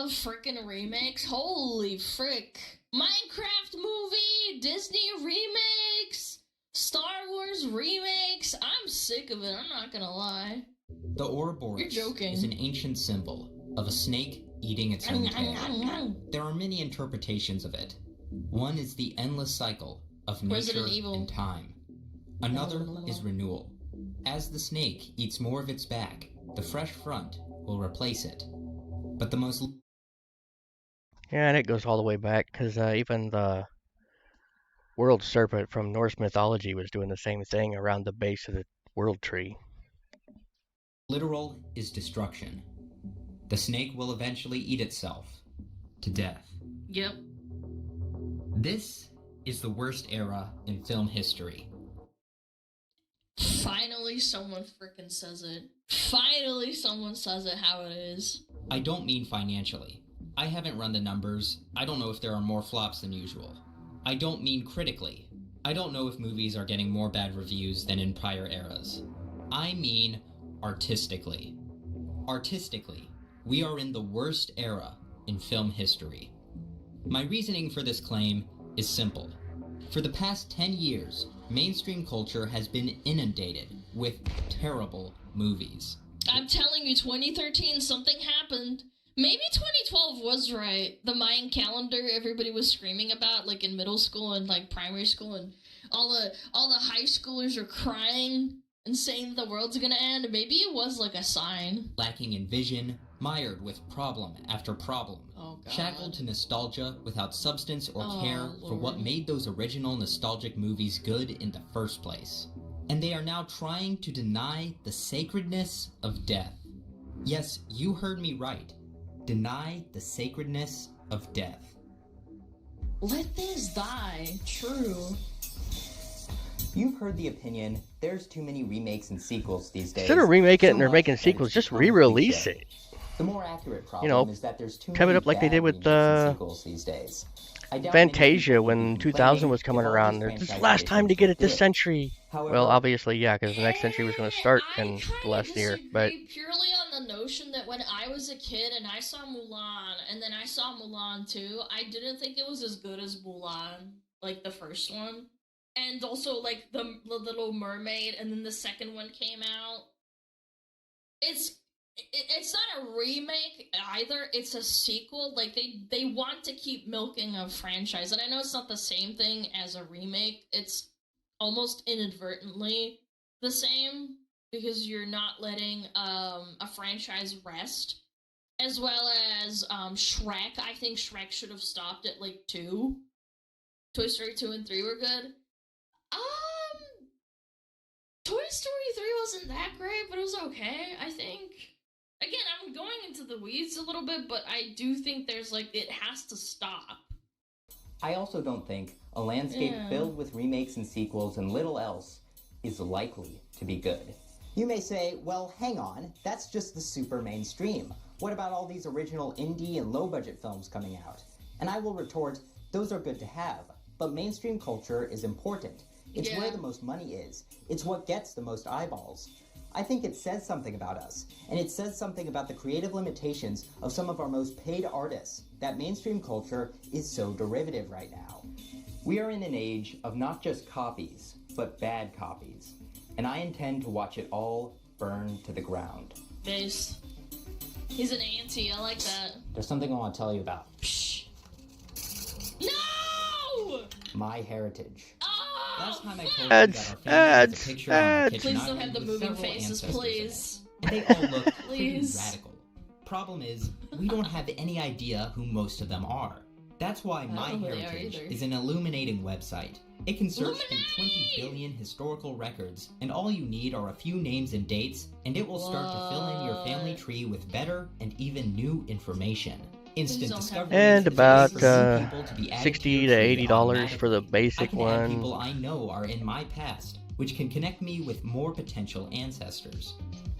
love frickin' remakes. Holy frick. Minecraft movie, Disney remakes, Star Wars remakes. I'm sick of it, I'm not gonna lie. The Ouroboros You're joking. is an ancient symbol of a snake eating its own tail. There are many interpretations of it. One is the endless cycle of nature and time. Another is renewal. As the snake eats more of its back, the fresh front will replace it. But the most... Yeah, and it goes all the way back, because even the world serpent from Norse mythology was doing the same thing around the base of the world tree. literal is destruction. The snake will eventually eat itself to death. Yep. This is the worst era in film history. Finally someone frickin' says it. Finally someone says it how it is. I don't mean financially. I haven't run the numbers. I don't know if there are more flops than usual. I don't mean critically. I don't know if movies are getting more bad reviews than in prior eras. I mean artistically. Artistically, we are in the worst era in film history. My reasoning for this claim is simple. For the past 10 years, mainstream culture has been inundated with terrible movies. I'm telling you, 2013, something happened. Maybe 2012 was right. The Mayan calendar everybody was screaming about, like in middle school and like primary school, and all the high schoolers are crying and saying the world's gonna end. Maybe it was like a sign. Lacking in vision, mired with problem after problem. Oh, God. Shackled to nostalgia without substance or care for Lord. what made those original nostalgic movies good in the first place. And they are now trying to deny the sacredness of death. Yes, you heard me right. Deny the sacredness of death. Let this die. True. You've heard the opinion, there's too many remakes and sequels these days. Instead of remaking it and So they're much making that sequels, it's just become re-release cliché. it. The more accurate problem You know, is that there's too have it many up like they bad did with, remakes and sequels these days. I doubt many Fantasia people when would be 2000 complaining was coming if all around. these This is the franchise last time to additions get were it this good. century. However, Well, obviously, yeah, because the next century was going to start in the last year. But purely on the notion that when I was a kid and I saw Mulan, and then I saw Mulan 2, I didn't think it was as good as Mulan, like the first one. And also, like, the Little Mermaid, and then the second one came out. It's not a remake either, it's a sequel. Like, they want to keep milking a franchise, and I know it's not the same thing as a remake. It's almost inadvertently the same, because you're not letting a franchise rest. As well as Shrek. I think Shrek should have stopped at, like, 2. Toy Story 2 and 3 were good. Toy Story 3 wasn't that great, but it was okay, I think. Again, I'm going into the weeds a little bit, but I do think there's, like, it has to stop. I also don't think a landscape filled with remakes and sequels and little else is likely to be good. You may say, well, hang on, that's just the super mainstream. What about all these original indie and low-budget films coming out? And I will retort, those are good to have, but mainstream culture is important. It's where the most money is. It's what gets the most eyeballs. I think it says something about us, and it says something about the creative limitations of some of our most paid artists, that mainstream culture is so derivative right now. We are in an age of not just copies, but bad copies, and I intend to watch it all burn to the ground. Base. He's an auntie, I like that. There's something I want to tell you about. Psh. No! My heritage. Last time I told you Ads, that our family has ads, a picture on our ads. kitchen Please don't island have the with moving several faces, ancestors in please. it. And they all look pretty Please. radical. Problem is, we don't have any idea who most of them are. That's why My don't know who they are Heritage either. is an illuminating website. It can search through 20 billion historical records, and all you need are a few names and dates, and it will start to fill in your family tree with better and even new information. Instant don't have discovery And is a way about for new people to be added to $60 your to tree $80 for the automatically. basic I can add people one. I know are in my past, which can connect me with more potential ancestors.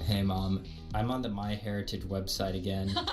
Hey Mom, I'm on the My Heritage website again. I loved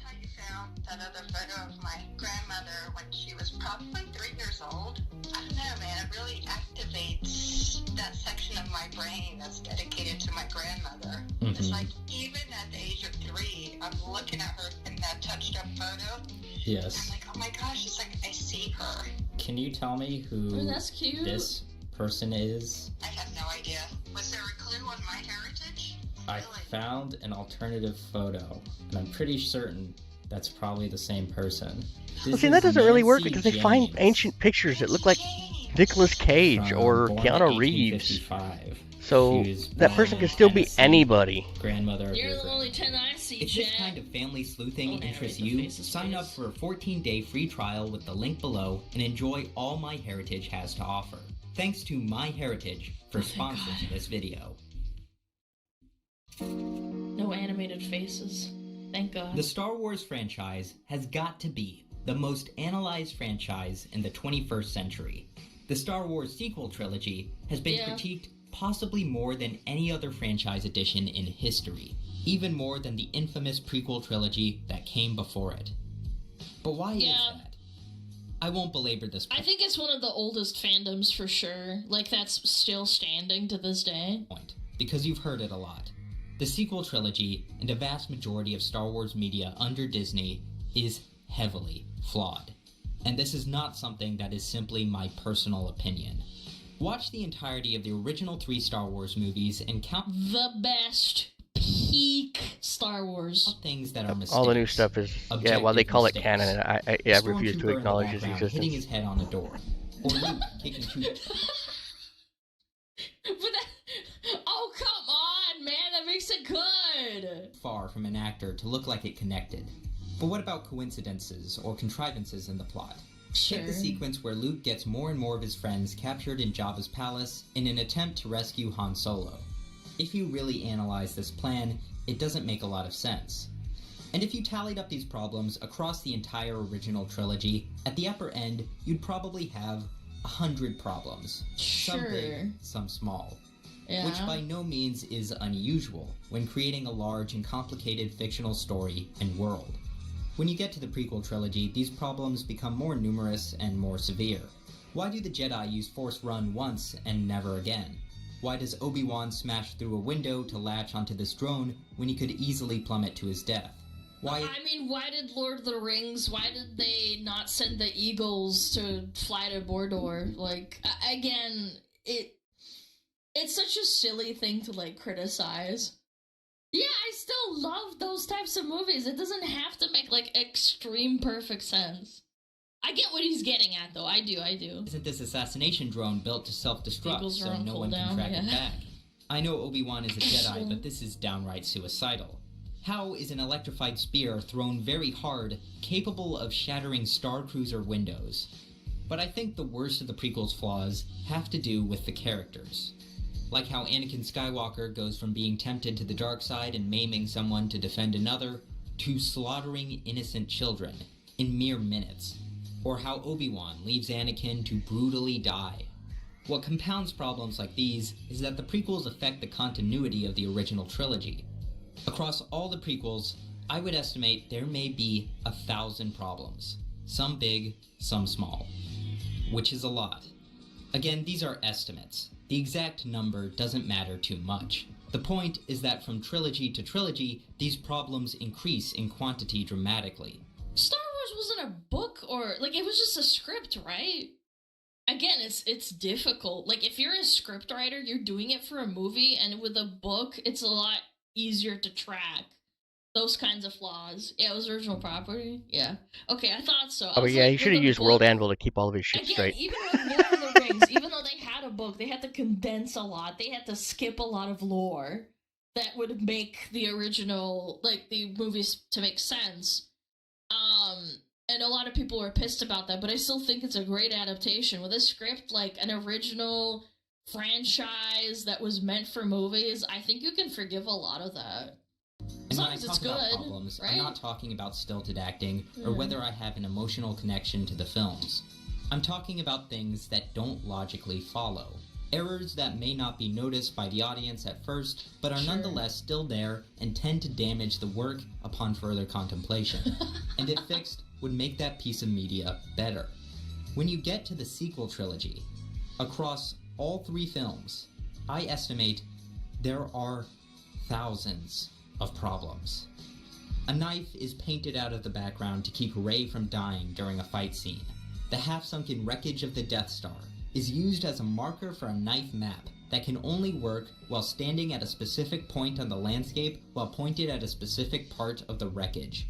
how you found that other photo of my grandmother when she was probably 3 years old. I don't know, man, it really activates that section of my brain that's dedicated to my grandmother. It's like, even at the age of 3, I'm looking at her and that touched up photo. Yes. I'm like, oh my gosh, it's like I see her. Can you tell me who Oh, that's cute. this person is? I have no idea. Was there a clue on my heritage? I Really? found an alternative photo, and I'm pretty certain that's probably the same person. Well, This see, that is doesn't really work Nancy because they find James ancient pictures that look like James. Nicolas Cage from or born Keanu in Reeves. 1855. So She was that born person in can still be Tennessee, anybody. grandmother of You're your the grand- only 10 I see, If this Jack. kind of family sleuthing Don't interests animate the you, faces, sign up please. for a 14-day free trial with the link below and enjoy all MyHeritage has to offer. Thanks to MyHeritage for thank sponsoring God. this video. No animated faces. Thank God. The Star Wars franchise has got to be the most analyzed franchise in the 21st century. The Star Wars sequel trilogy has been Yeah. critiqued possibly more than any other franchise edition in history, even more than the infamous prequel trilogy that came before it. But why is Yeah. that? I won't belabor this I think it's one of the oldest fandoms for sure. Like, that's still standing to this day. point, because you've heard it a lot. The sequel trilogy, and a vast majority of Star Wars media under Disney, is heavily flawed. And this is not something that is simply my personal opinion. Watch the entirety of the original 3 Star Wars movies and count The best peak Star Wars. things that are mistakes. All the new stuff is, yeah, while they Objective call it mistakes. canon, I refuse to Stormtrooper in the acknowledge its background hitting existence. his head on the door. Or Luke kicking 2 But that, oh, come on, man. That makes it good. far from an actor to look like it connected. But what about coincidences or contrivances in the plot? Take the sequence where Luke gets more and more of his friends captured in Jabba's palace in an attempt to rescue Han Solo. If you really analyze this plan, it doesn't make a lot of sense. And if you tallied up these problems across the entire original trilogy, at the upper end, you'd probably have 100 problems. Some big, Sure. some small. Yeah. Which by no means is unusual when creating a large and complicated fictional story and world. When you get to the prequel trilogy, these problems become more numerous and more severe. Why do the Jedi use Force Run once and never again? Why does Obi-Wan smash through a window to latch onto this drone when he could easily plummet to his death? Why... I mean, why did Lord of the Rings, why did they not send the Eagles to fly to Mordor? Like, again, it's such a silly thing to, like, criticize. Yeah, I still love those types of movies. It doesn't have to make, like, extreme perfect sense. I get what he's getting at, though. I do. Isn't this assassination drone built to self-destruct Eagles are so on no one can cooldown, track it yeah. back? I know Obi-Wan is a Jedi, but this is downright suicidal. How is an electrified spear thrown very hard capable of shattering Star Cruiser windows? But I think the worst of the prequel's flaws have to do with the characters. Like how Anakin Skywalker goes from being tempted to the dark side and maiming someone to defend another, to slaughtering innocent children in mere minutes. Or how Obi-Wan leaves Anakin to brutally die. What compounds problems like these is that the prequels affect the continuity of the original trilogy. Across all the prequels, I would estimate there may be 1,000 problems. Some big, some small. Which is a lot. Again, these are estimates. The exact number doesn't matter too much. The point is that from trilogy to trilogy, these problems increase in quantity dramatically. Star Wars wasn't a book, or, like, it was just a script, right? Again, it's difficult. Like, if you're a script writer, you're doing it for a movie, and with a book, it's a lot easier to track those kinds of flaws. Yeah, it was original property. Yeah. Okay, I thought so. I Oh, was yeah, like, he should with have a used book- World Anvil to keep all of his shit Again, straight. even with Lord of the Rings, even though they had a book, they had to condense a lot. They had to skip a lot of lore that would make the original, like, the movies to make sense. And a lot of people were pissed about that, but I still think it's a great adaptation. With a script like an original franchise that was meant for movies, I think you can forgive a lot of that. And As when long I as talk it's about good, problems, right? I'm not talking about stilted acting or Yeah. whether I have an emotional connection to the films. I'm talking about things that don't logically follow. Errors that may not be noticed by the audience at first, but are Sure. nonetheless still there and tend to damage the work upon further contemplation. And if fixed, would make that piece of media better. When you get to the sequel trilogy, across all 3 films, I estimate there are thousands of problems. A knife is painted out of the background to keep Rey from dying during a fight scene. The half-sunken wreckage of the Death Star is used as a marker for a knife map that can only work while standing at a specific point on the landscape while pointed at a specific part of the wreckage.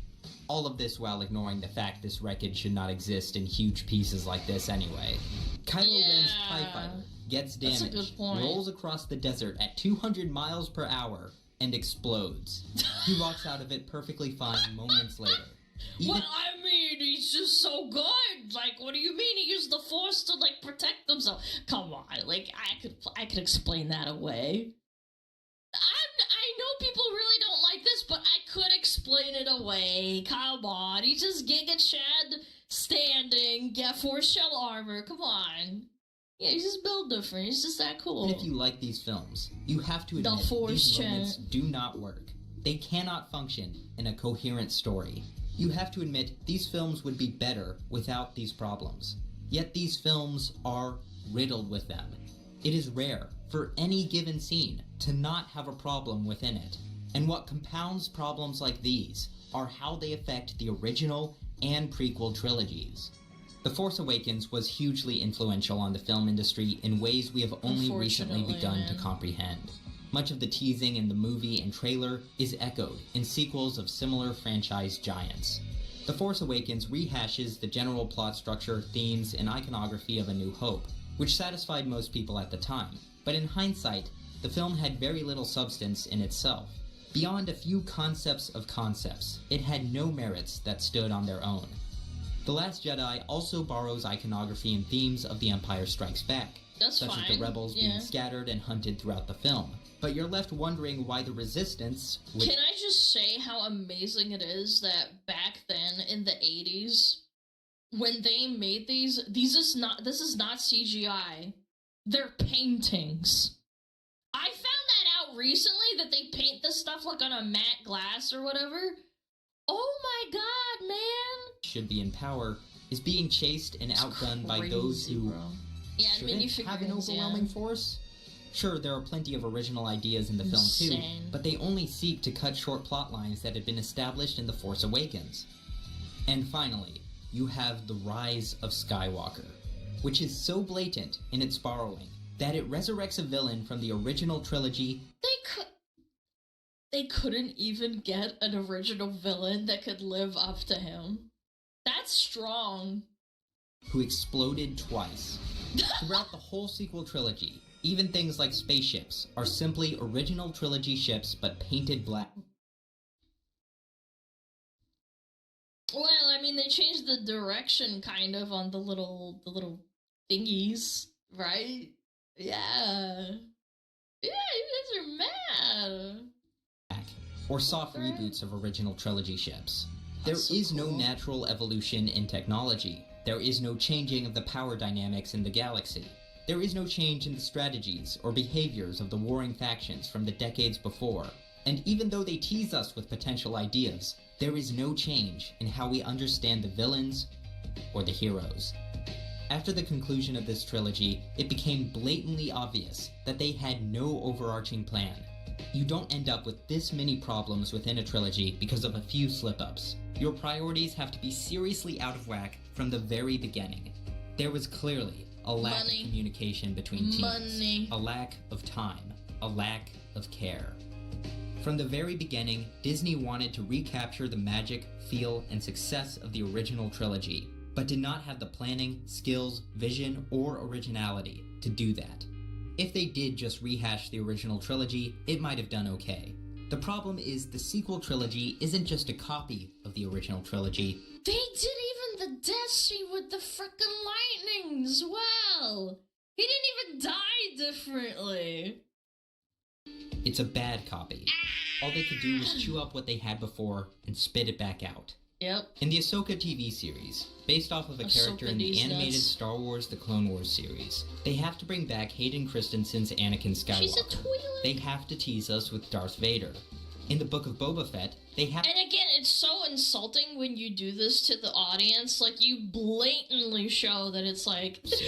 All of this while ignoring the fact this wreckage should not exist in huge pieces like this anyway. Kylo Ren's TIE Fighter gets That's a damaged, good point. rolls across the desert at 200 miles per hour, and explodes. He walks out of it perfectly fine moments later. Well, I mean, he's just so good. Like, what do you mean? He used the Force to, like, protect himself. Come on, like, I could explain that away. I know people really don't like this, but I could explain it away. Come on, he's just Giga Chad standing, get Force shell armor. Come on. Yeah, he's just built different. He's just that cool. And if you like these films, you have to The admit Force these moments Chad. do not work. They cannot function in a coherent story. You have to admit these films would be better without these problems. Yet these films are riddled with them. It is rare for any given scene to not have a problem within it. And what compounds problems like these are how they affect the original and prequel trilogies. The Force Awakens was hugely influential on the film industry in ways we have only recently Unfortunately, begun to man. comprehend. Much of the teasing in the movie and trailer is echoed in sequels of similar franchise giants. The Force Awakens rehashes the general plot structure, themes, and iconography of A New Hope, which satisfied most people at the time, but in hindsight, the film had very little substance in itself. Beyond a few concepts of concepts, it had no merits that stood on their own. The Last Jedi also borrows iconography and themes of The Empire Strikes Back, That's such fine. as the rebels yeah. being scattered and hunted throughout the film. But you're left wondering why the Resistance, which Can I just say how amazing it is that back then in the 80s, when they made this is not CGI. They're paintings. I found that out recently that they paint this stuff like on a matte glass or whatever. Oh my god, man. should be in power, is being chased and It's outdone by those crazy, who bro. Yeah, and shouldn't have an minifigures, overwhelming force. Sure, there are plenty of original ideas in the film too, Insane. but they only seek to cut short plot lines that had been established in The Force Awakens. And finally, you have the rise of Skywalker, which is so blatant in its borrowing that it resurrects a villain from the original trilogy. They couldn't even get an original villain that could live up to him. That's strong. Who exploded twice. Throughout the whole sequel trilogy, even things like spaceships are simply original trilogy ships but painted black. Well, I mean, they changed the direction kind of on the little thingies, right? Yeah. Yeah, you guys are mad. Or soft Right. reboots of original trilogy ships. There That's so is no cool. natural evolution in technology. There is no changing of the power dynamics in the galaxy. There is no change in the strategies or behaviors of the warring factions from the decades before. And even though they tease us with potential ideas, there is no change in how we understand the villains or the heroes. After the conclusion of this trilogy, it became blatantly obvious that they had no overarching plan. You don't end up with this many problems within a trilogy because of a few slip-ups. Your priorities have to be seriously out of whack from the very beginning. There was clearly a lack Money. of communication between teams, Money. a lack of time, a lack of care. From the very beginning, Disney wanted to recapture the magic, feel, and success of the original trilogy, but did not have the planning, skills, vision, or originality to do that. If they did just rehash the original trilogy, it might have done okay. The problem is the sequel trilogy isn't just a copy of the original trilogy. They did even the Death Scene with the frickin' lightning as well. He didn't even die differently. It's a bad copy. All they could do was chew up what they had before and spit it back out. Yep. In the Ahsoka TV series, based off of a character in the Ahsoka animated nuts. Star Wars The Clone Wars series, they have to bring back Hayden Christensen's Anakin Skywalker. She's a Twi'lek. They have to tease us with Darth Vader. In the Book of Boba Fett, they have And again, it's so insulting when you do this to the audience. Like, you blatantly show that it's like, this is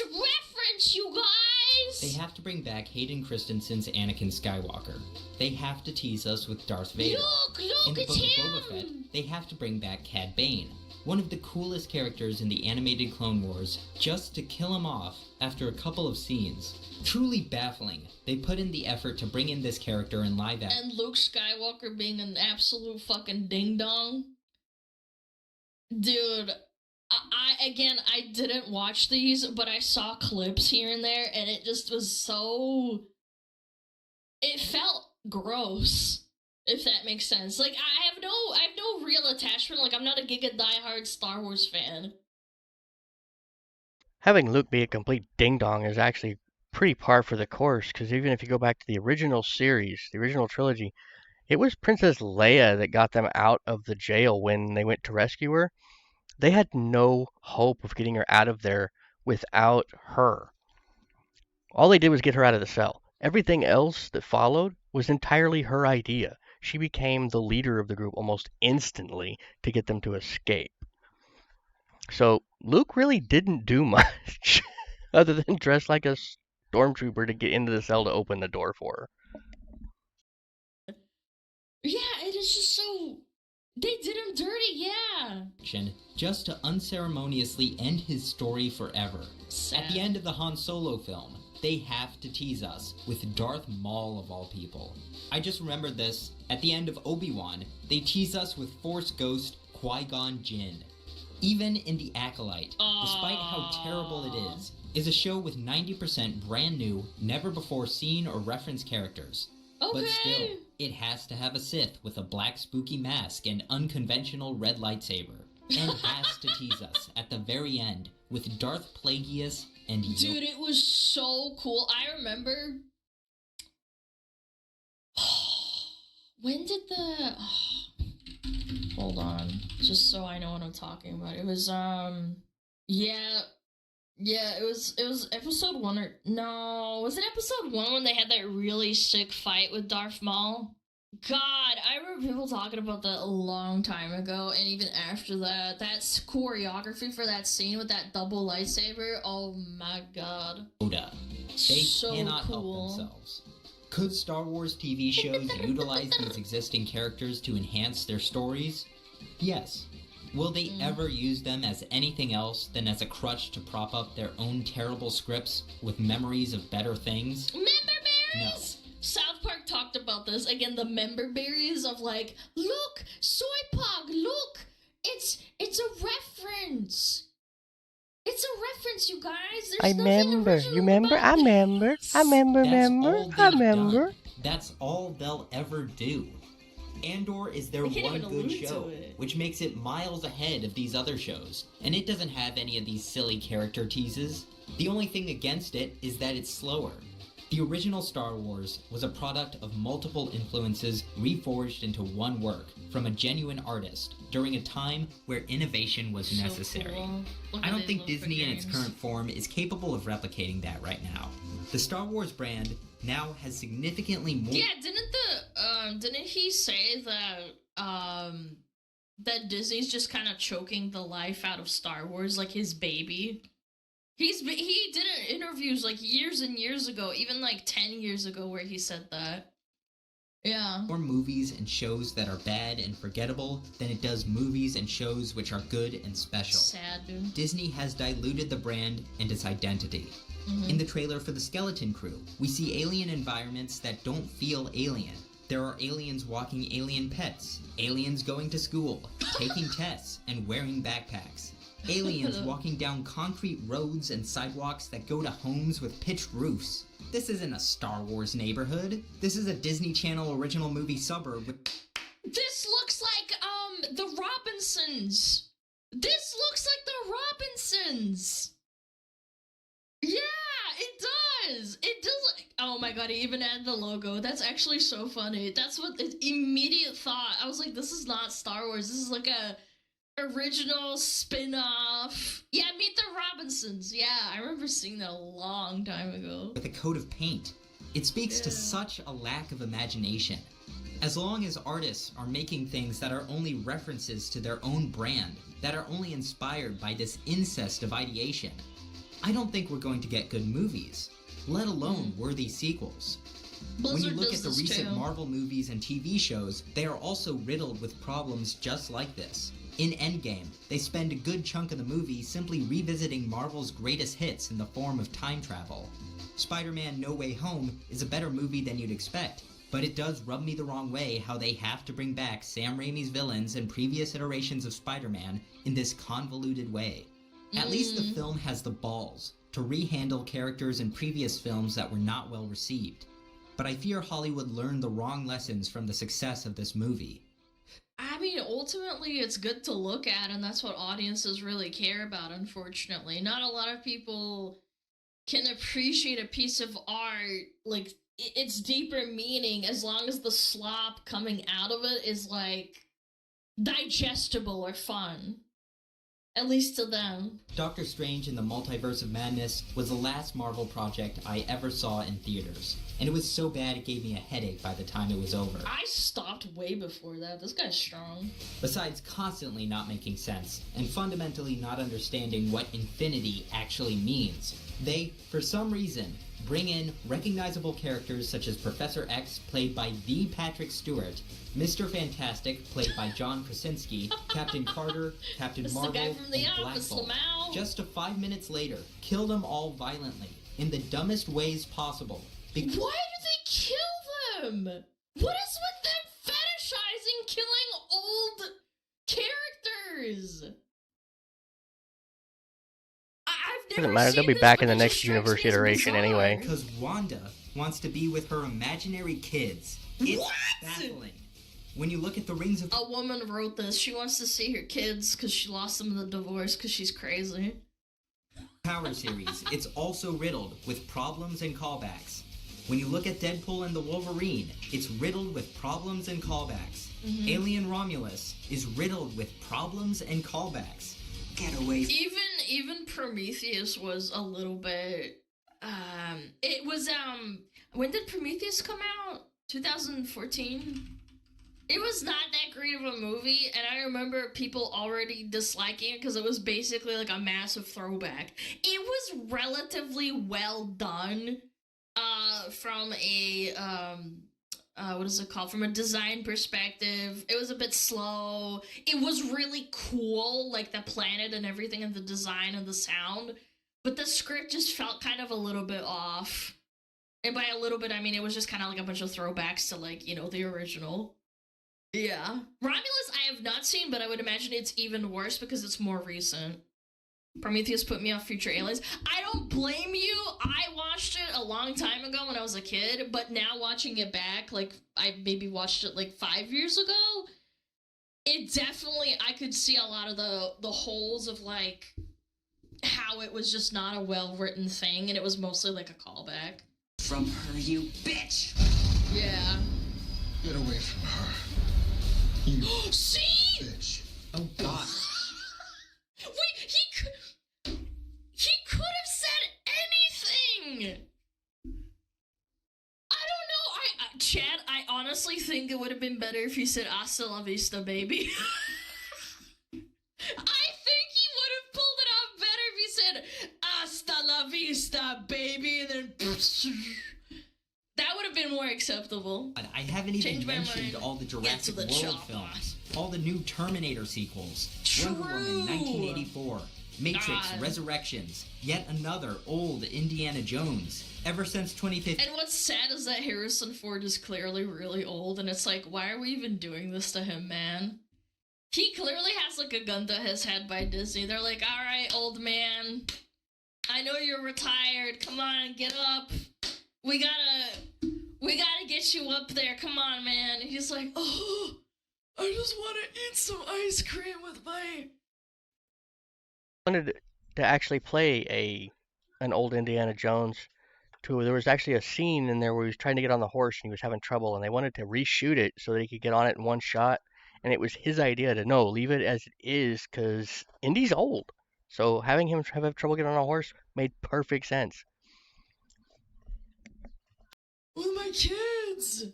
a reference, you guys. They have to bring back Hayden Christensen's Anakin Skywalker. They have to tease us with Darth Vader. Look, In the it's Book of him! Boba Fett, they have to bring back Cad Bane, one of the coolest characters in the animated Clone Wars, just to kill him off after a couple of scenes. Truly baffling. They put in the effort to bring in this character in live action. And Luke Skywalker being an absolute fucking ding-dong. Dude, I didn't watch these, but I saw clips here and there, and it just was so... It felt gross, if that makes sense. Like, I have no real attachment. Like, I'm not a giga diehard Star Wars fan. Having Luke be a complete ding-dong is actually pretty par for the course, because even if you go back to the original series, the original trilogy, it was Princess Leia that got them out of the jail when they went to rescue her. They had no hope of getting her out of there without her. All they did was get her out of the cell. Everything else that followed was entirely her idea. She became the leader of the group almost instantly to get them to escape. So Luke really didn't do much other than dress like a stormtrooper to get into the cell to open the door for her. Yeah, it is just so... They did him dirty, yeah. Just to unceremoniously end his story forever. Sad. At the end of the Han Solo film, they have to tease us with Darth Maul of all people. I just remembered this. At the end of Obi-Wan, they tease us with Force Ghost Qui-Gon Jinn. Even in The Acolyte, despite how terrible it is a show with 90% brand new, never before seen or referenced characters. Okay. But still, it has to have a Sith with a black spooky mask and unconventional red lightsaber. And has to tease us at the very end with Darth Plagueis and Dude, it was so cool. I remember... When did the... Hold on. Just so I know what I'm talking about. It was, Yeah, it was episode 1 or... No, was it episode 1 when they had that really sick fight with Darth Maul? God, I remember people talking about that a long time ago, and even after that, that's choreography for that scene with that double lightsaber, oh my god. Yoda. They So cannot cool. help themselves. Could Star Wars TV shows utilize these existing characters to enhance their stories? Yes. Will they ever use them as anything else than as a crutch to prop up their own terrible scripts with memories of better things? Member berries! No. South Park talked about this. Again, the member berries of like, look, soy pog, look! It's a reference! It's a reference, you guys! There's nothing original about this. That's remember. all they've done. That's all they'll ever do. Andor is their They can't one even good allude show, to it. which makes it miles ahead of these other shows, and it doesn't have any of these silly character teases. The only thing against it is that it's slower. The original Star Wars was a product of multiple influences reforged into one work from a genuine artist during a time where innovation was So necessary. cool. I don't think Disney in its current form is capable of replicating that right now. The Star Wars brand now has significantly more... Yeah, didn't he say that, that Disney's just kind of choking the life out of Star Wars, like his baby? He did interviews like years and years ago, even like 10 years ago, where he said that. Yeah. More movies and shows that are bad and forgettable than it does movies and shows which are good and special. Sad, dude. Disney has diluted the brand and its identity. In the trailer for The Skeleton Crew, we see alien environments that don't feel alien. There are aliens walking alien pets, aliens going to school, taking tests, and wearing backpacks. Aliens walking down concrete roads and sidewalks that go to homes with pitched roofs. This isn't a Star Wars neighborhood. This is a Disney Channel original movie suburb with... This looks like, the Robinsons. This looks like the Robinsons. Yeah, it does. It does. Oh my god, he even added the logo. That's actually so funny. That's what the immediate thought. I was like, this is not Star Wars. This is like a original spin-off. Yeah, Meet the Robinsons. Yeah, I remember seeing that a long time ago. With a coat of paint. It speaks to such a lack of imagination. As long as artists are making things that are only references to their own brand, that are only inspired by this incest of ideation, I don't think we're going to get good movies. let alone worthy sequels. When you Blizzard look does at the this recent too. Marvel movies and TV shows, they are also riddled with problems just like this. In Endgame, they spend a good chunk of the movie simply revisiting Marvel's greatest hits in the form of time travel. Spider-Man No Way Home is a better movie than you'd expect, but it does rub me the wrong way how they have to bring back Sam Raimi's villains and previous iterations of Spider-Man in this convoluted way. At least the film has the balls to rehandle characters in previous films that were not well received. But I fear Hollywood learned the wrong lessons from the success of this movie. I mean, ultimately, it's good to look at, and that's what audiences really care about, unfortunately. Not a lot of people can appreciate a piece of art, like, its deeper meaning, as long as the slop coming out of it is, like, digestible or fun. At least to them. Doctor Strange in the Multiverse of Madness was the last Marvel project I ever saw in theaters, and it was so bad it gave me a headache by the time it was over. I stopped way before that. This guy's strong. Besides constantly not making sense, and fundamentally not understanding what infinity actually means, they, for some reason, bring in recognizable characters such as Professor X, played by the Patrick Stewart, Mr. Fantastic, played by John Krasinski, Captain Carter, Captain This is Marvel, the guy from The and Black Office, Bolt. Lamau. Just 5 minutes later, kill them all violently, in the dumbest ways possible. Why do they kill them? What is with them fetishizing killing old characters? I've never Doesn't matter, seen they'll be this, back but in the it next just strikes universe me as iteration bizarre. anyway. Because Wanda wants to be with her imaginary kids. It's What? baffling. When you look at the Rings of A woman wrote this. She wants to see her kids because she lost them in the divorce because she's crazy. Power series, it's also riddled with problems and callbacks. When you look at Deadpool and the Wolverine, it's riddled with problems and callbacks. Alien Romulus is riddled with problems and callbacks. Get away. Even Prometheus was a little bit. It was When did Prometheus come out? 2014. It was not that great of a movie, and I remember people already disliking it because it was basically like a massive throwback. It was relatively well done, from a what is it called? From a design perspective. It was a bit slow. It was really cool, like the planet and everything, and the design and the sound. But the script just felt kind of a little bit off. And by a little bit, I mean it was just kind of like a bunch of throwbacks to, like, you know, the original. Yeah. Romulus I have not seen, but I would imagine it's even worse because it's more recent. Prometheus put me off Future Aliens. I don't blame you. I watched it a long time ago when I was a kid, but now watching it back, like, I maybe watched it like 5 years ago, it definitely, I could see a lot of the holes of, like, how it was just not a well-written thing, and it was mostly like a callback. From her, you bitch! Yeah. Get away from her. You See? bitch. Oh god. Wait, he could have said anything. I don't know. Chad, I honestly think it would have been better if he said "Hasta la vista, baby." I think he would have pulled it off better if he said "Hasta la vista, baby," and then that would have been more acceptable. I haven't even Change my mentioned mind. all the Get to Jurassic the World chopper. films, all the new Terminator sequels, Wonder Woman True. 1984, Matrix God. Resurrections, yet another old Indiana Jones. Ever since 2015, And what's sad is that Harrison Ford is clearly really old, and it's like, why are we even doing this to him, man? He clearly has, like, a gun to his head by Disney. They're like, alright, old man, I know you're retired, come on, get up. We gotta get you up there, come on, man. And he's like, oh, I just want to eat some ice cream with my... Wanted to actually play an old Indiana Jones. There was actually a scene in there where he was trying to get on the horse and he was having trouble, and they wanted to reshoot it so that he could get on it in one shot. And it was his idea to no, leave it as it is because Indy's old. So having him have trouble getting on a horse made perfect sense. With my kids.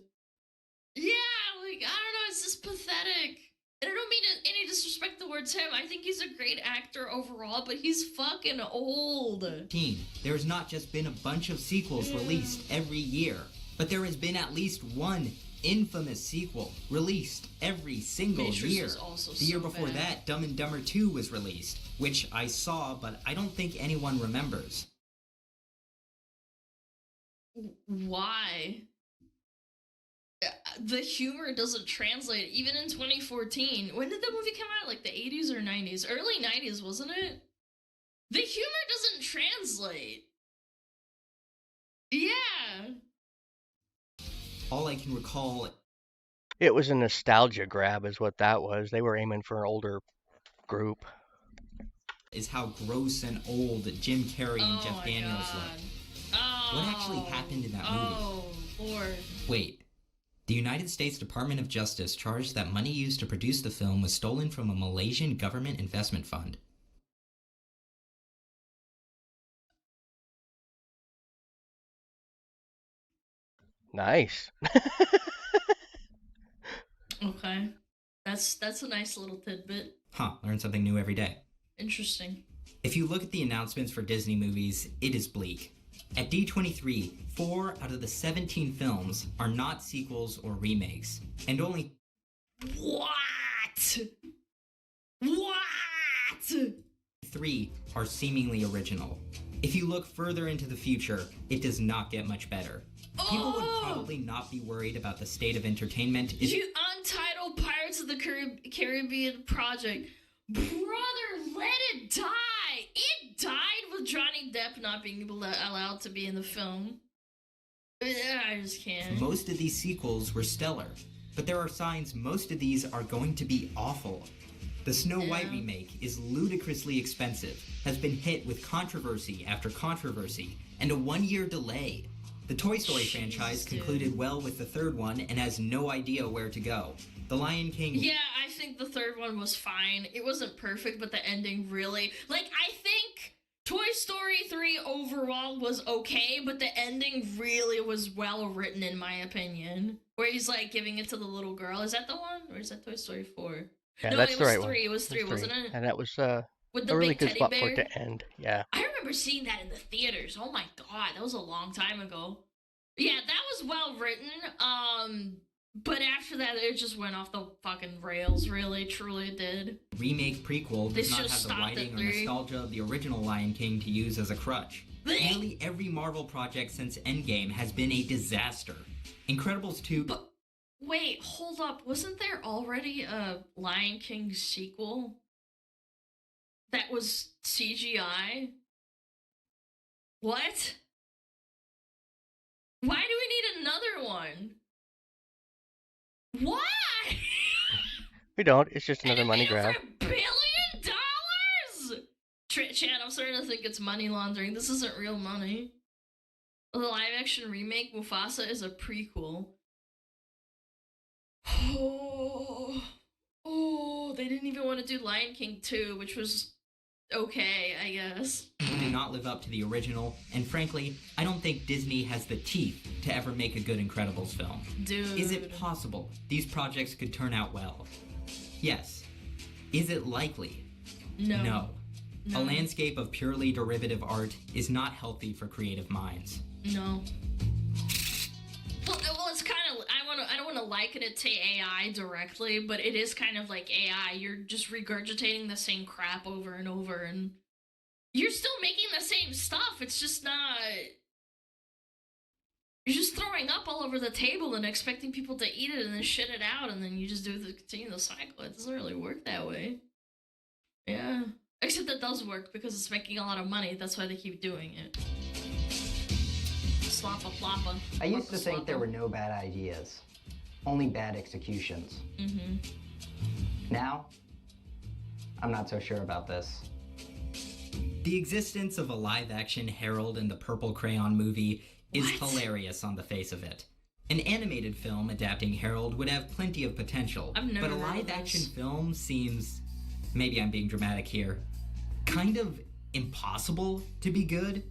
Yeah, like, I don't know, it's just pathetic. And I don't mean any disrespect towards him. I think he's a great actor overall, but he's fucking old. There's not just been a bunch of sequels released every year, but there has been at least one infamous sequel released every single Matrix year. was also The year so before bad. that, Dumb and Dumber 2 was released, which I saw, but I don't think anyone remembers. Why? The humor doesn't translate, even in 2014. When did the movie come out? Like the 80s or 90s? Early 90s, wasn't it? The humor doesn't translate. Yeah. All I can recall It was a nostalgia grab, is what that was. They were aiming for an older group. is how gross and old Jim Carrey and Jeff my Daniels God. look. Oh. What actually happened in that movie? Oh, Lord. Wait. The United States Department of Justice charged that money used to produce the film was stolen from a Malaysian government investment fund. Nice. Okay. That's a nice little tidbit. Huh, learn something new every day. Interesting. If you look at the announcements for Disney movies, it is bleak. At D23, 4 out of the 17 films are not sequels or remakes, and only What? What? 3 are seemingly original. If you look further into the future, it does not get much better. People would probably not be worried about the state of entertainment. You untitled Pirates of the Caribbean project. Brother, let it die. It died with Johnny Depp not being allowed to be in the film. I just can't. Most of these sequels were stellar, but there are signs most of these are going to be awful. The Snow White remake is ludicrously expensive, has been hit with controversy after controversy, and a 1-year delay. The Toy Story franchise concluded well with the third one and has no idea where to go. The Lion King... Yeah, I think the third one was fine. It wasn't perfect, but the ending really... Like, I think Toy Story 3 overall was okay, but the ending really was well written, in my opinion. Where he's, like, giving it to the little girl. Is that the one? Or is that Toy Story 4? Yeah, No, that's it the was right 3. one. It was 3, That's wasn't it? And that was With the a really big good teddy spot bear? for it to end. Yeah. I remember seeing that in the theaters. Oh my god, that was a long time ago. Yeah, that was well written. But after that, it just went off the fucking rails. Really, truly did. remake prequel They does not should've have the stopped writing at or 3. nostalgia of the original Lion King to use as a crutch. Nearly every Marvel project since Endgame has been a disaster. Incredibles 2... But wait, hold up. Wasn't there already a Lion King sequel that was CGI? What? Why do we need another one? Why? We don't. It's just another money grab. Over $1 billion? Chan, I'm starting to think it's money laundering. This isn't real money. The live-action remake, Mufasa, is a prequel. Oh, they didn't even want to do Lion King 2, which was okay, I guess. did not live up to the original, and frankly, I don't think Disney has the teeth to ever make a good Incredibles film. Dude. Is it possible these projects could turn out well? Yes. Is it likely? No. A landscape of purely derivative art is not healthy for creative minds. No. Well, it's kind of. I don't want to liken it to AI directly, but it is kind of like AI. You're just regurgitating the same crap over and over, and you're still making the same stuff. It's just not. You're just throwing up all over the table and expecting people to eat it and then shit it out, and then you just continue the cycle. It doesn't really work that way. Yeah. Except that does work because it's making a lot of money. That's why they keep doing it. Sloppa ploppa. I used to think there were no bad ideas, only bad executions. Mm-hmm. Now, I'm not so sure about this. The existence of a live-action Harold and the Purple Crayon movie is hilarious on the face of it. An animated film adapting Harold would have plenty of potential, I've never but a heard of live-action this. film seems, maybe I'm being dramatic here, kind of impossible to be good.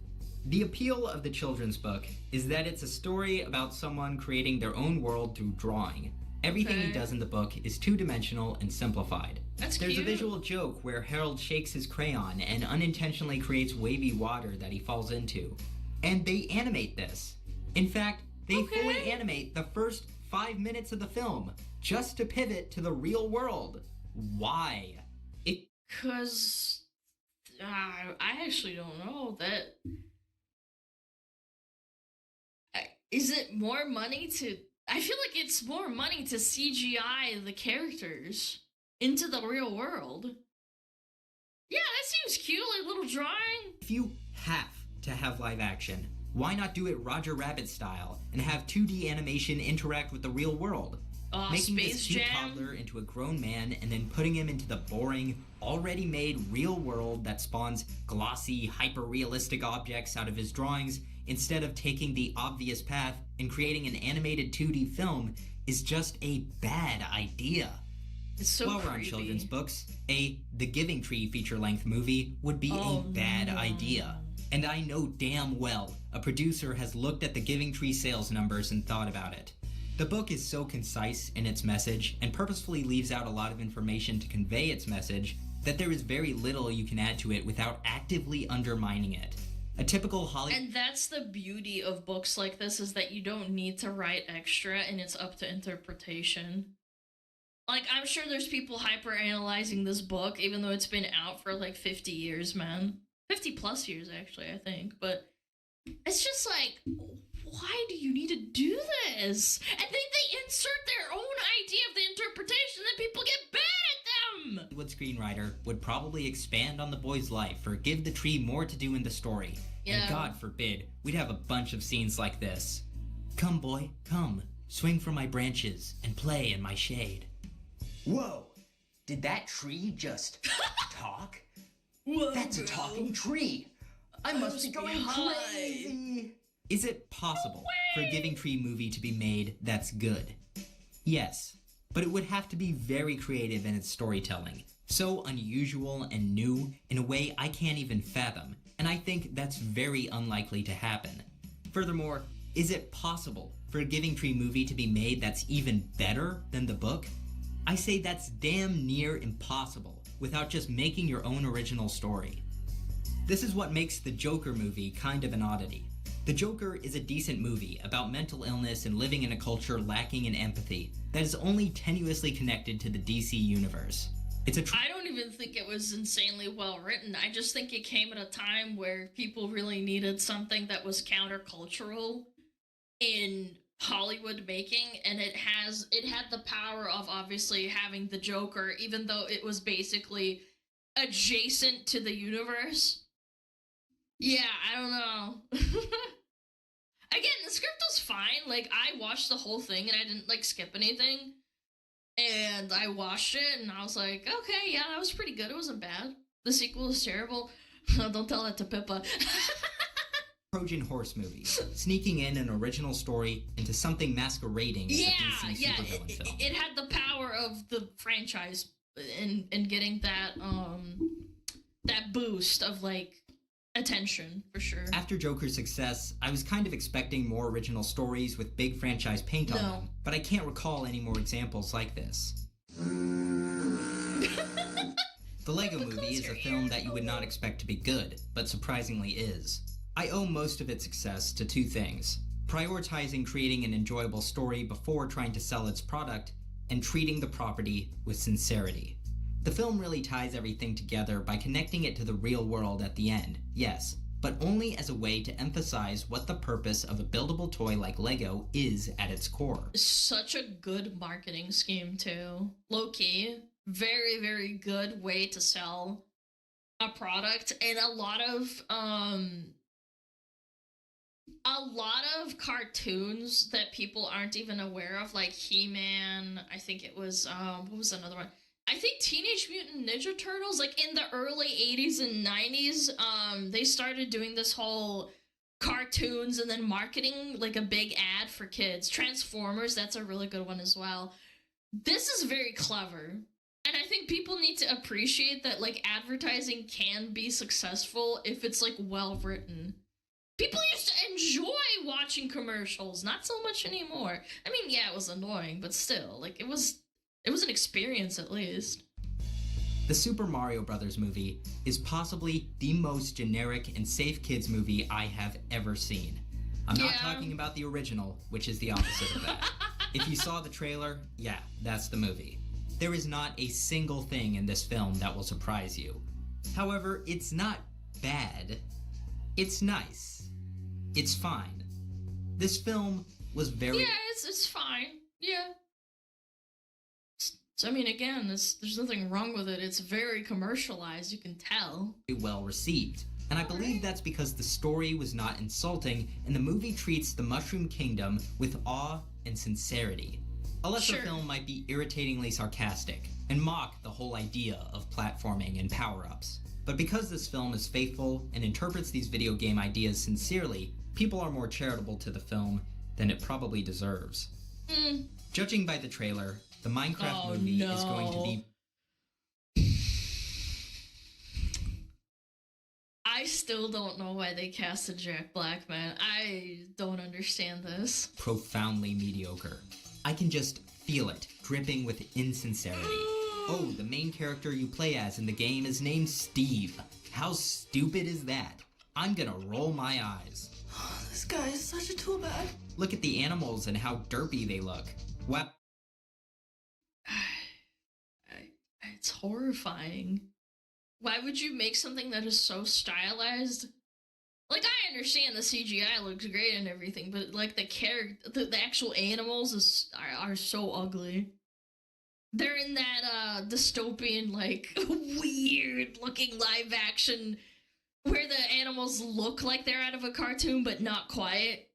The appeal of the children's book is that it's a story about someone creating their own world through drawing. Everything he Okay. does in the book is two-dimensional and simplified. That's There's cute. a visual joke where Harold shakes his crayon and unintentionally creates wavy water that he falls into. And they animate this. In fact, they fully animate the first 5 minutes of the film just to pivot to the real world. Why? Because I actually don't know that. Is it more money to? I feel like it's more money to CGI the characters into the real world. Yeah, that seems cute, like little drawing. If you have to have live action, why not do it Roger Rabbit style and have 2D animation interact with the real world? Making Space this cute Jam. toddler into a grown man and then putting him into the boring, already made real world that spawns glossy, hyper-realistic objects out of his drawings instead of taking the obvious path and creating an animated 2D film is just a bad idea. It's so While we're on creepy. children's books, The Giving Tree feature-length movie would be a bad idea. And I know damn well a producer has looked at The Giving Tree sales numbers and thought about it. The book is so concise in its message and purposefully leaves out a lot of information to convey its message that there is very little you can add to it without actively undermining it. A typical Hollywood... And that's the beauty of books like this, is that you don't need to write extra and it's up to interpretation. Like, I'm sure there's people hyper-analyzing this book, even though it's been out for like 50 years, man. 50 plus years, actually, I think. But it's just like, why do you need to do this? And then they insert their own idea of the interpretation, and people get mad at them! Hollywood screenwriter would probably expand on the boy's life or give the tree more to do in the story. Yeah. And God forbid, we'd have a bunch of scenes like this. Come, boy, come. Swing from my branches and play in my shade. Whoa! Did that tree just talk? Whoa, That's a talking tree! I must be going high. crazy! Is it possible for a Giving Tree movie to be made that's good? Yes, but it would have to be very creative in its storytelling. So unusual and new in a way I can't even fathom, and I think that's very unlikely to happen. Furthermore, is it possible for a Giving Tree movie to be made that's even better than the book? I say that's damn near impossible without just making your own original story. This is what makes the Joker movie kind of an oddity. The Joker is a decent movie about mental illness and living in a culture lacking in empathy that is only tenuously connected to the DC universe. I don't even think it was insanely well written. I just think it came at a time where people really needed something that was countercultural in Hollywood making, and it had the power of obviously having the Joker, even though it was basically adjacent to the universe. Yeah, I don't know. Again, the script was fine. Like, I watched the whole thing and I didn't like skip anything. And I watched it and I was like, okay, yeah, that was pretty good. It wasn't bad. The sequel is terrible. Don't tell that to Pippa. Trojan horse movie, sneaking in an original story into something masquerading as a DC supervillain film. It had the power of the franchise in getting that that boost of like attention for sure. After Joker's success, I was kind of expecting more original stories with big franchise paint on them, but I can't recall any more examples like this. The Lego Movie is a film that you would not expect to be good, but surprisingly is. I owe most of its success to two things: prioritizing creating an enjoyable story before trying to sell its product, and treating the property with sincerity. The film really ties everything together by connecting it to the real world at the end, yes, but only as a way to emphasize what the purpose of a buildable toy like Lego is at its core. Such a good marketing scheme too. Low-key, very, very good way to sell a product, and a lot of cartoons that people aren't even aware of, like He-Man. I think it was what was another one? I think Teenage Mutant Ninja Turtles, like in the early 80s and 90s, they started doing this whole cartoons and then marketing like a big ad for kids. Transformers, that's a really good one as well. This is very clever. And I think people need to appreciate that like advertising can be successful if it's like well written. People used to enjoy watching watching commercials. Not so much anymore. I mean, yeah, it was annoying, but still, like, it was an experience at least. The Super Mario Bros. Movie is possibly the most generic and safe kids movie I have ever seen. I'm not talking about the original, which is the opposite of that. If you saw the trailer, yeah, that's the movie. There is not a single thing in this film that will surprise you. However, it's not bad. It's nice. It's fine. This film was very... Yeah, it's fine. Yeah. I mean, again, there's nothing wrong with it. It's very commercialized, you can tell. Well received. And I believe that's because the story was not insulting and the movie treats the Mushroom Kingdom with awe and sincerity. A lesser film might be irritatingly sarcastic and mock the whole idea of platforming and power-ups. But because this film is faithful and interprets these video game ideas sincerely, people are more charitable to the film than it probably deserves. Judging by the trailer, the Minecraft movie is going to be... I still don't know why they casted Jack Black, man. I don't understand this. Profoundly mediocre. I can just feel it, dripping with insincerity. Oh, the main character you play as in the game is named Steve. How stupid is that? I'm gonna roll my eyes. This guy is such a tool bag. Look at the animals and how derpy they look. What? It's horrifying. Why would you make something that is so stylized? Like, I understand the CGI looks great and everything, but like the actual animals are so ugly. They're in that dystopian, like, weird looking live action where the animals look like they're out of a cartoon but not quite.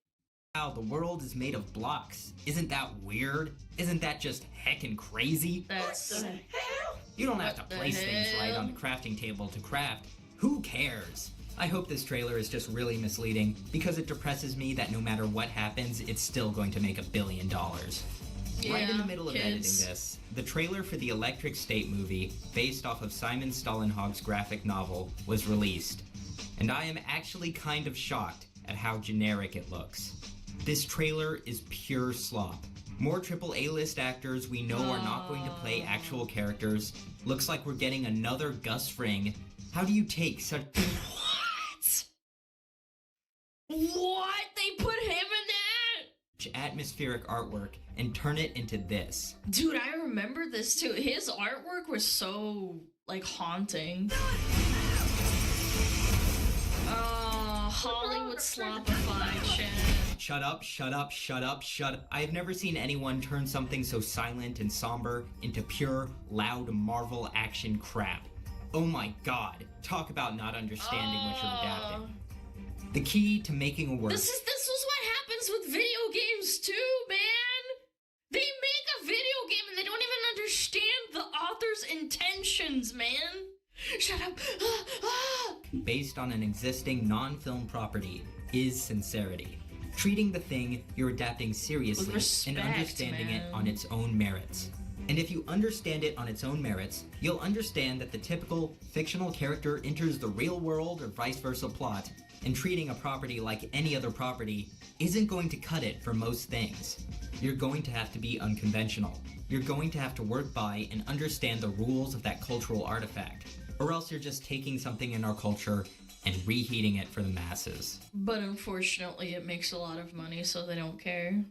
Wow, the world is made of blocks. Isn't that weird? Isn't that just heckin' crazy? That's... What the hell? You don't have to place things right on the crafting table to craft. Who cares? I hope this trailer is just really misleading because it depresses me that no matter what happens, it's still going to make $1 billion. Yeah, right in the middle of editing this, the trailer for the Electric State movie, based off of Simon Stålenhag's graphic novel, was released. And I am actually kind of shocked at how generic it looks. This trailer is pure slop. More AAA list actors we know are not going to play actual characters. Looks like we're getting another Gus Fring. How do you take such... What? They put him in that? Atmospheric artwork and turn it into this. Dude, I remember this too. His artwork was so, like, haunting. Hollywood slopified shit. Shut up, shut up, shut up, shut up. I have never seen anyone turn something so silent and somber into pure, loud Marvel action crap. Oh my god. Talk about not understanding what you're adapting. The key to making a work... This was what happens with video games too, man! They make a video game and they don't even understand the author's intentions, man! Shut up! Based on an existing non-film property is sincerity. Treating the thing you're adapting seriously and understanding it on its own merits. And if you understand it on its own merits, you'll understand that the typical fictional character enters the real world or vice versa plot, and treating a property like any other property isn't going to cut it for most things. You're going to have to be unconventional. You're going to have to work by and understand the rules of that cultural artifact, or else you're just taking something in our culture and reheating it for the masses. But unfortunately, it makes a lot of money, so they don't care.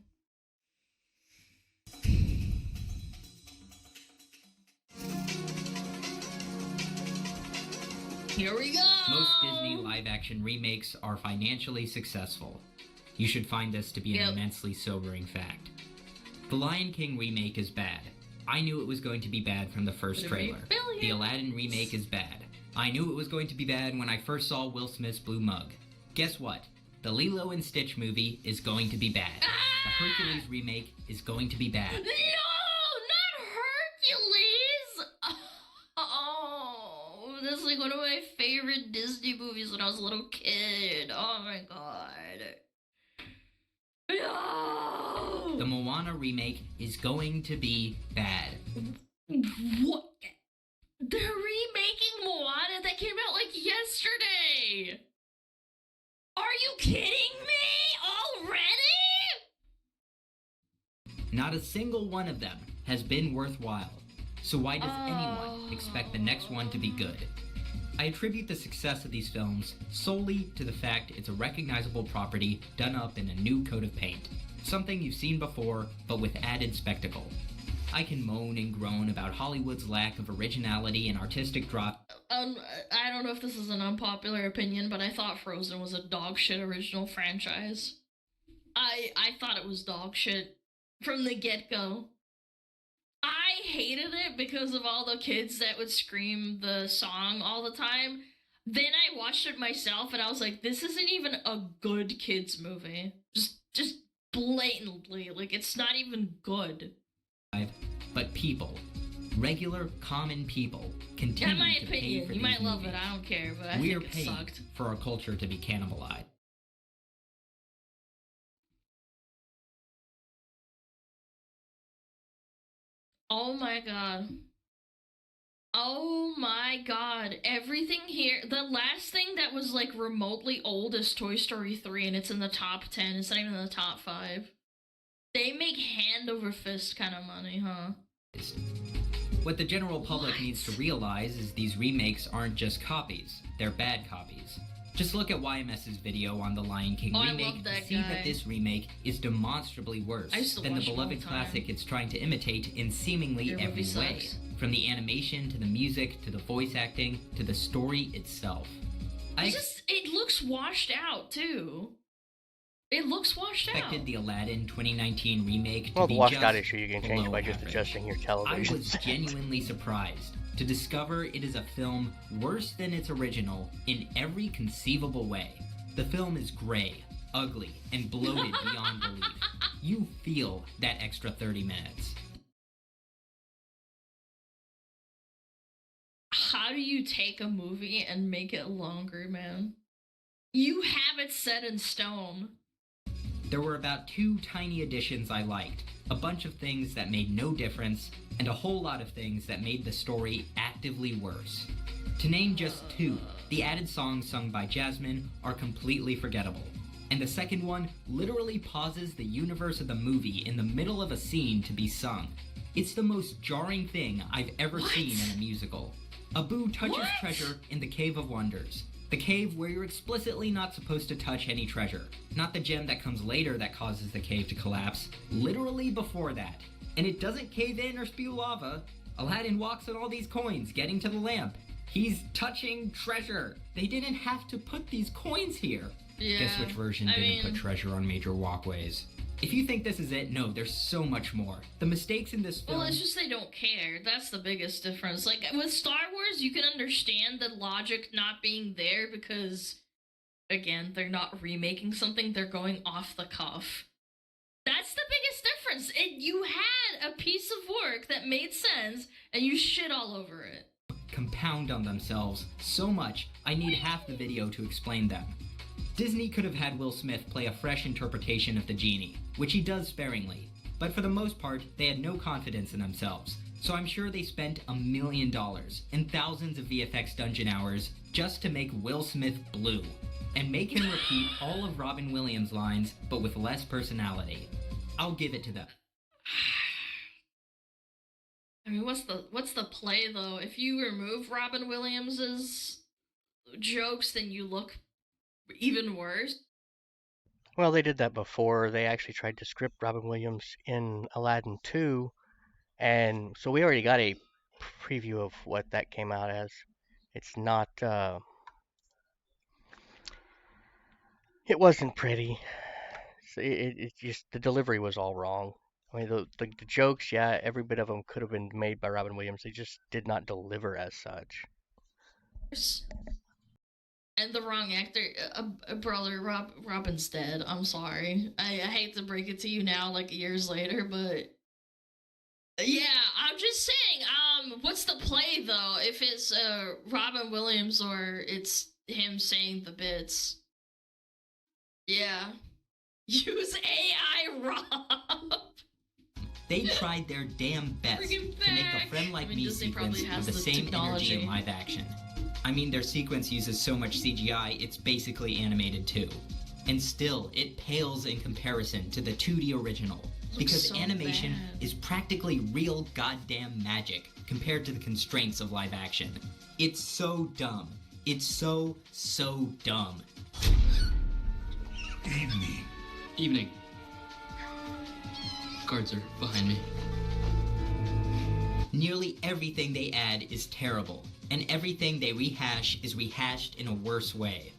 Here we go! Most Disney live-action remakes are financially successful. You should find this to be an immensely sobering fact. The Lion King remake is bad. I knew it was going to be bad from the first trailer. The Aladdin remake is bad. I knew it was going to be bad when I first saw Will Smith's Blue Mug. Guess what? The Lilo and Stitch movie is going to be bad. The Hercules remake is going to be bad. No! Not Hercules! Oh, this is like one of my favorite Disney movies when I was a little kid. Oh my god. No! The Moana remake is going to be bad. What? They're remaking Moana? That came out like yesterday! Are you kidding me? Already? Not a single one of them has been worthwhile. So why does anyone expect the next one to be good? I attribute the success of these films solely to the fact it's a recognizable property done up in a new coat of paint. Something you've seen before, but with added spectacle. I can moan and groan about Hollywood's lack of originality and artistic drop. I don't know if this is an unpopular opinion, but I thought Frozen was a dog shit original franchise. I thought it was dog shit from the get-go. I hated it because of all the kids that would scream the song all the time. Then I watched it myself and I was like, this isn't even a good kids movie. Just blatantly, like, it's not even good. But people, regular, common people, continue in my to pay opinion, for you these might love movies. it, I don't care, but I We're think it paid sucked. for our culture to be cannibalized. Oh my god. Oh my god. Everything here, the last thing that was like remotely old is Toy Story 3 and it's in the top 10. It's not even in the top 5. They make hand over fist kind of money, huh? What the general public needs to realize is these remakes aren't just copies, they're bad copies. Just look at YMS's video on the Lion King remake to see that this remake is demonstrably worse than the beloved classic it's trying to imitate in seemingly every way. From the animation, to the music, to the voice acting, to the story itself. It looks washed out, too. It looks washed out. Expected the Aladdin 2019 remake to Well, be the washed just out issue you can change below by just average. adjusting your I television was set. genuinely surprised to discover it is a film worse than its original in every conceivable way. The film is gray, ugly, and bloated beyond belief. You feel that extra 30 minutes. How do you take a movie and make it longer, man? You have it set in stone. There were about 2 tiny additions I liked, a bunch of things that made no difference, and a whole lot of things that made the story actively worse. To name just 2, the added songs sung by Jasmine are completely forgettable. And the second one literally pauses the universe of the movie in the middle of a scene to be sung. It's the most jarring thing I've ever seen in a musical. Abu touches treasure in the Cave of Wonders. The cave where you're explicitly not supposed to touch any treasure. Not the gem that comes later that causes the cave to collapse. Literally before that. And it doesn't cave in or spew lava. Aladdin walks on all these coins, getting to the lamp. He's touching treasure. They didn't have to put these coins here. Yeah, Guess which version didn't put treasure on major walkways? If you think this is it, no, there's so much more. The mistakes in this film... Well, it's just they don't care. That's the biggest difference. Like, with Star Wars, you can understand the logic not being there because, again, they're not remaking something, they're going off the cuff. That's the biggest difference. You had a piece of work that made sense, and you shit all over it. Compound on themselves so much, I need half the video to explain them. Disney could have had Will Smith play a fresh interpretation of the genie, which he does sparingly, but for the most part, they had no confidence in themselves, so I'm sure they spent $1 million and thousands of VFX dungeon hours just to make Will Smith blue, and make him repeat all of Robin Williams' lines, but with less personality. I'll give it to them. I mean, what's the play, though? If you remove Robin Williams's jokes, then you look even worse. Well, they did that before. They actually tried to script Robin Williams in Aladdin 2, and so we already got a preview of what that came out as. It's not, it wasn't pretty. It just, the delivery was all wrong. I mean, the jokes, yeah, every bit of them could have been made by Robin Williams. They just did not deliver as such. And the wrong actor, brother, Robin's dead. I'm sorry. I hate to break it to you now, like years later, but yeah, I'm just saying. What's the play though? If it's Robin Williams or it's him saying the bits, yeah, use AI, Rob. They tried their damn best to make a Friend Like Me Disney sequence with the same energy in live action. I mean, their sequence uses so much CGI, it's basically animated too. And still, it pales in comparison to the 2D original. because so animation bad. is practically real goddamn magic compared to the constraints of live action. It's so dumb. It's so dumb. Evening. Evening. Guards are behind me. Nearly everything they add is terrible, and everything they rehash is rehashed in a worse way.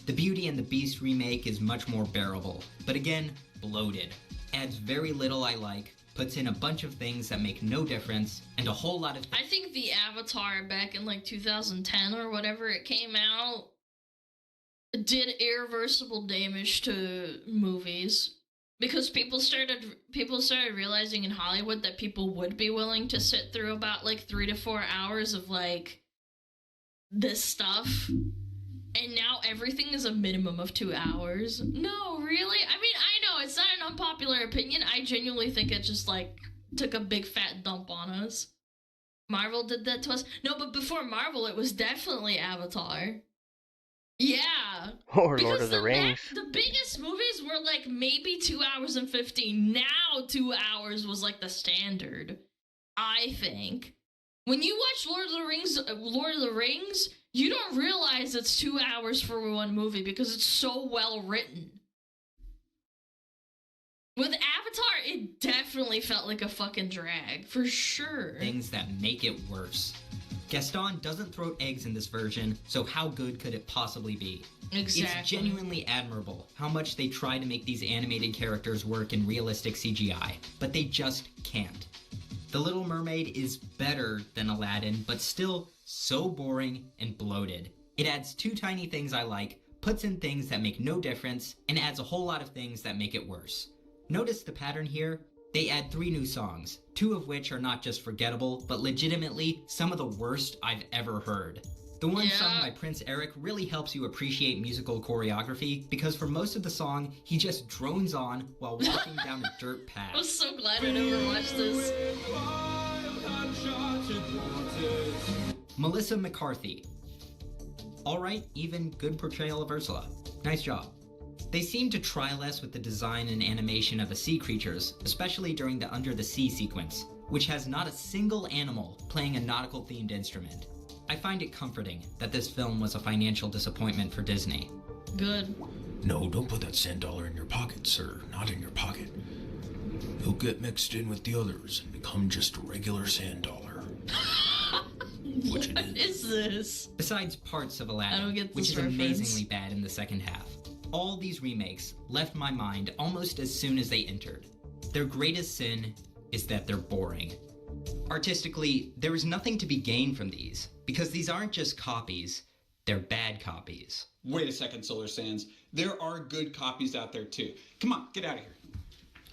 The Beauty and the Beast remake is much more bearable, but again, bloated. Adds very little I like, puts in a bunch of things that make no difference, and a whole lot of... I think the Avatar back in like 2010 or whatever it came out did irreversible damage to movies. Because people started realizing in Hollywood that people would be willing to sit through about like 3 to 4 hours of like this stuff, and now everything is a minimum of 2 hours. No, really? I mean, I know it's not an unpopular opinion. I genuinely think it just like took a big fat dump on us. Marvel did that to us. No, but before Marvel, it was definitely Avatar. Yeah. Or Because Lord of the Rings. The biggest movies were like maybe 2 hours and 15. Now 2 hours was like the standard, I think. When you watch Lord of the Rings, you don't realize it's 2 hours for one movie because it's so well written. With Avatar, it definitely felt like a fucking drag, for sure. things that make it worse. Gaston doesn't throw eggs in this version, so how good could it possibly be? Exactly. It's genuinely admirable how much they try to make these animated characters work in realistic CGI, but they just can't. The Little Mermaid is better than Aladdin, but still so boring and bloated. It adds 2 tiny things I like, puts in things that make no difference, and adds a whole lot of things that make it worse. Notice the pattern here? They add 3 new songs, 2 of which are not just forgettable, but legitimately some of the worst I've ever heard. The one sung by Prince Eric really helps you appreciate musical choreography, because for most of the song, he just drones on while walking down a dirt path. I was so glad I never watched this. Melissa McCarthy. Alright, even good portrayal of Ursula. Nice job. They seem to try less with the design and animation of the sea creatures, especially during the Under the Sea sequence, which has not a single animal playing a nautical-themed instrument. I find it comforting that this film was a financial disappointment for Disney. Good. No, don't put that sand dollar in your pocket, sir. Not in your pocket. You'll get mixed in with the others and become just a regular sand dollar. Which What it is. is this? Besides parts of I Aladdin, don't get which this is reference. amazingly bad in the second half. All these remakes left my mind almost as soon as they entered. Their greatest sin is that they're boring. Artistically, there is nothing to be gained from these, because these aren't just copies, they're bad copies. Wait a second, Solar Sands. There are good copies out there too. Come on, get out of here.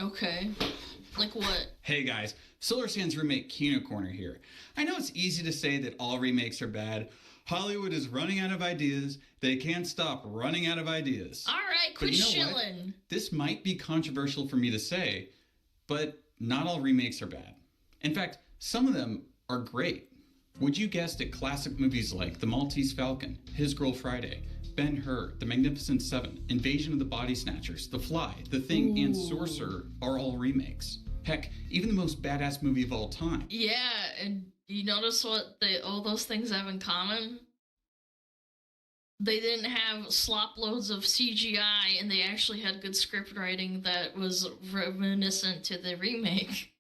Okay. Like what? Hey guys, Solar Sands remake Kino Corner here. I know it's easy to say that all remakes are bad. Hollywood is running out of ideas. They can't stop running out of ideas. All right, But quit you know what? shilling. This might be controversial for me to say, but not all remakes are bad. In fact, some of them are great. Would you guess that classic movies like The Maltese Falcon, His Girl Friday, Ben-Hur, The Magnificent Seven, Invasion of the Body Snatchers, The Fly, The Thing, and Sorcerer are all remakes? Heck, even the most badass movie of all time. Yeah, and you notice what all those things have in common? They didn't have slop loads of CGI, and they actually had good script writing that was reminiscent to the remake.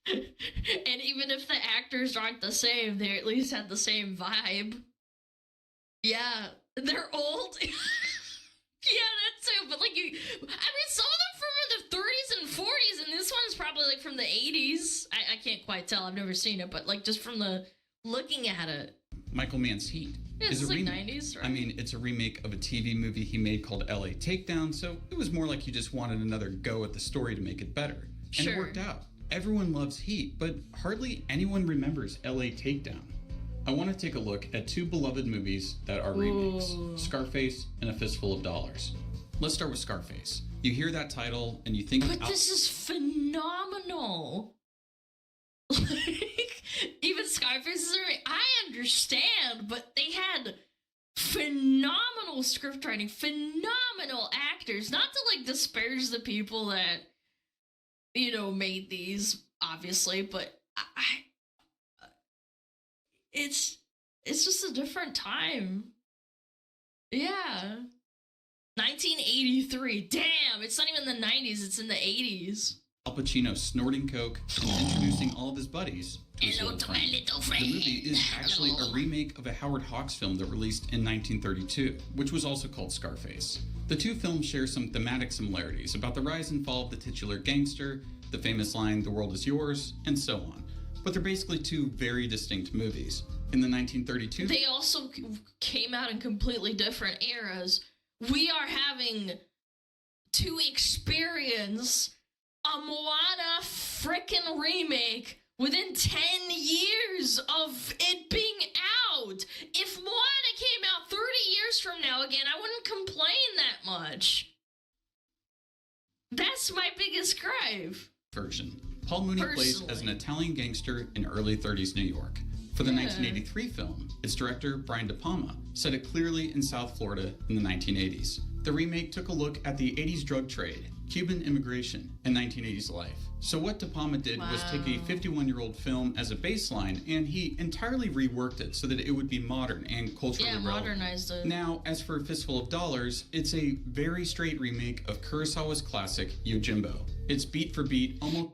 And even if the actors aren't the same, they at least had the same vibe. Yeah, they're old. Yeah, that too. But like some of them from the 30s and 40s, and this one's probably like from the 80s. I can't quite tell. I've never seen it, but like just from the looking at it. Michael Mann's Heat Yeah, is it's a like remake. 90s, right? I mean, it's a remake of a TV movie he made called LA Takedown, so it was more like you just wanted another go at the story to make it better. And Sure. it worked out. Everyone loves Heat, but hardly anyone remembers LA Takedown. I want to take a look at 2 beloved movies that are remakes, Ooh. Scarface and A Fistful of Dollars. Let's start with Scarface. You hear that title and you think... But this is phenomenal. Like, even Scarface is I understand, but they had phenomenal script writing, phenomenal actors. Not to like disparage the people that made these, obviously, but it's just a different time. Yeah. 1983. Damn, it's not even the 90s, it's in the 80s. Al Pacino snorting coke and introducing all of his buddies to his Hello little to my friend. little friend. The movie is actually a remake of a Howard Hawks film that released in 1932, which was also called Scarface. The two films share some thematic similarities about the rise and fall of the titular gangster, the famous line, "The world is yours," and so on. But they're basically two very distinct movies. In the 1932... They also came out in completely different eras. We are having to experience a Moana frickin' remake within 10 years of it being out. If Moana came out 30 years from now again, I wouldn't complain that much. That's my biggest gripe. Version. Paul Mooney plays as an Italian gangster in early 30s New York. For the 1983 film, its director, Brian De Palma, set it clearly in South Florida in the 1980s. The remake took a look at the 80s drug trade, Cuban immigration, and 1980s life. So what De Palma did was take a 51-year-old film as a baseline, and he entirely reworked it so that it would be modern and culturally relevant. Modernized it. Now, as for A Fistful of Dollars, it's a very straight remake of Kurosawa's classic, Yojimbo. It's beat for beat, almost...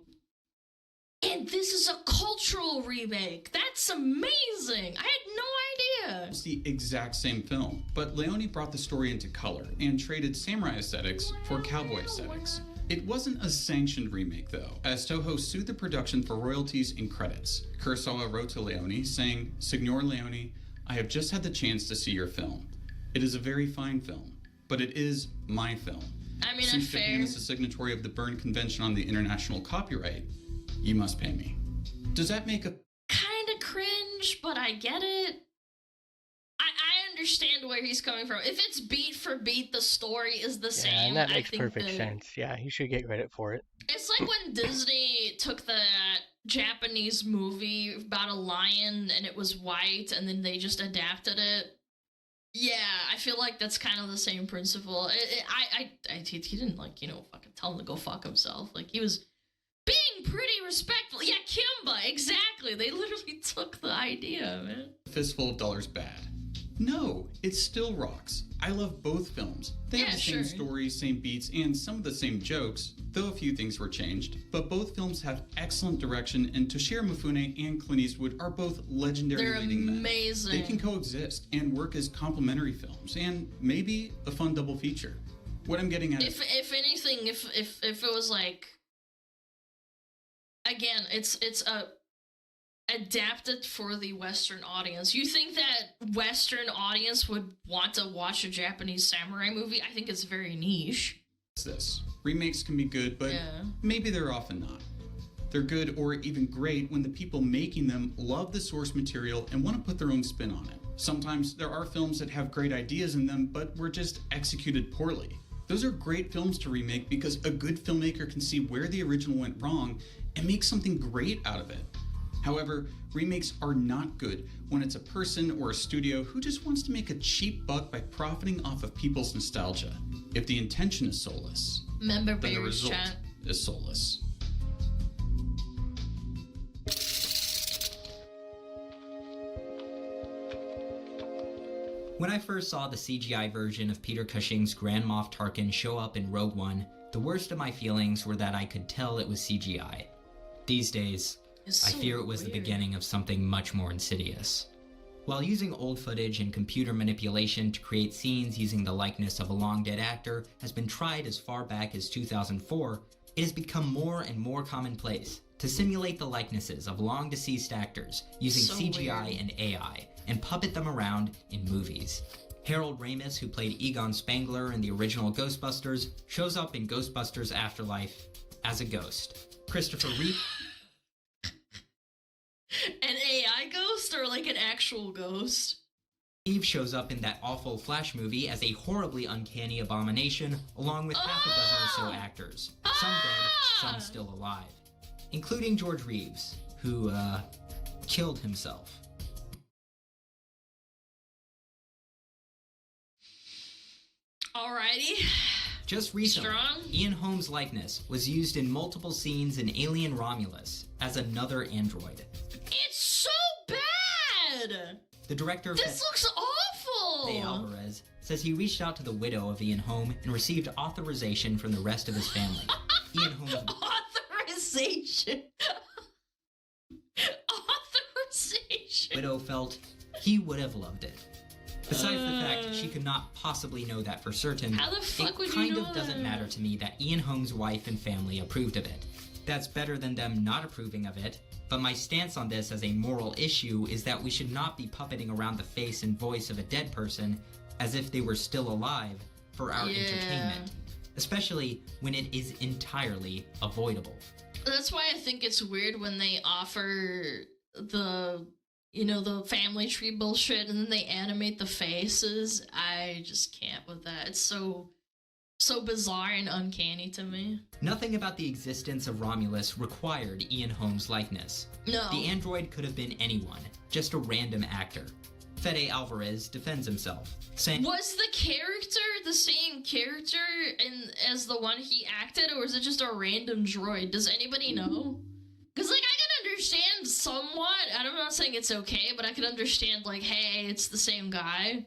And this is a cultural remake. That's amazing. I had no idea. It's the exact same film, but Leone brought the story into color and traded samurai aesthetics for cowboy aesthetics. It wasn't a sanctioned remake, though, as Toho sued the production for royalties and credits. Kurosawa wrote to Leone, saying, "Signor Leone, I have just had the chance to see your film. It is a very fine film, but it is my film. I mean, Since fair. Japan is a signatory of the Berne Convention on the International Copyright, you must pay me." Does that make a... Kind of cringe, but I get it. I understand where he's coming from. If it's beat for beat, the story is the same. Yeah, and that I makes think perfect that sense. Yeah, he should get credit for it. It's like when Disney took the Japanese movie about a lion and it was white and then they just adapted it. Yeah, I feel like that's kind of the same principle. He didn't, like, fucking tell him to go fuck himself. Like, he was being pretty respectful. Yeah, Kimba, exactly. They literally took the idea, man. Fistful of Dollars bad? No, it still rocks. I love both films. They have the same stories, same beats, and some of the same jokes, though a few things were changed. But both films have excellent direction, and Toshiro Mifune and Clint Eastwood are both legendary leading men. They're amazing. They can coexist and work as complementary films, and maybe a fun double feature. What I'm getting at if anything, if it was like, again, it's adapted for the Western audience. You think that Western audience would want to watch a Japanese samurai movie? I think it's very niche. this. Remakes can be good, but maybe they're often not. They're good or even great when the people making them love the source material and want to put their own spin on it. Sometimes there are films that have great ideas in them, but were just executed poorly. Those are great films to remake because a good filmmaker can see where the original went wrong and make something great out of it. However, remakes are not good when it's a person or a studio who just wants to make a cheap buck by profiting off of people's nostalgia. If the intention is soulless, then the result is soulless. When I first saw the CGI version of Peter Cushing's Grand Moff Tarkin show up in Rogue One, the worst of my feelings were that I could tell it was CGI. These days, I fear it was the beginning of something much more insidious. While using old footage and computer manipulation to create scenes using the likeness of a long-dead actor has been tried as far back as 2004, it has become more and more commonplace to simulate the likenesses of long-deceased actors using CGI and AI and puppet them around in movies. Harold Ramis, who played Egon Spangler in the original Ghostbusters, shows up in Ghostbusters Afterlife as a ghost. Christopher Reeve... An AI ghost or like an actual ghost? Eve shows up in that awful Flash movie as a horribly uncanny abomination, along with half a dozen or so actors, some dead, some still alive, including George Reeves, who, killed himself. Alrighty. Just recently, Strong? Ian Holmes' likeness was used in multiple scenes in Alien Romulus as another android. It's so bad! The director of This looks awful! Theyre Alvarez says he reached out to the widow of Ian Holm and received authorization from the rest of his family. Ian Holmes' Authorization! Authorization! widow felt he would have loved it. Besides the fact she could not possibly know that for certain, How the fuck would it you kind know of doesn't that? matter to me that Ian Holmes' wife and family approved of it. That's better than them not approving of it, but my stance on this as a moral issue is that we should not be puppeting around the face and voice of a dead person as if they were still alive for our entertainment, especially when it is entirely avoidable. That's why I think it's weird when they offer the, the family tree bullshit and then they animate the faces. I just can't with that. It's so bizarre and uncanny to me. Nothing about the existence of Romulus required Ian Holmes' likeness. No. The android could have been anyone, just a random actor. Fede Alvarez defends himself, saying, Was the character the same character as the one he acted, or is it just a random droid? Does anybody know? Because, I can understand somewhat. I'm not saying it's okay, but I could understand, hey, it's the same guy.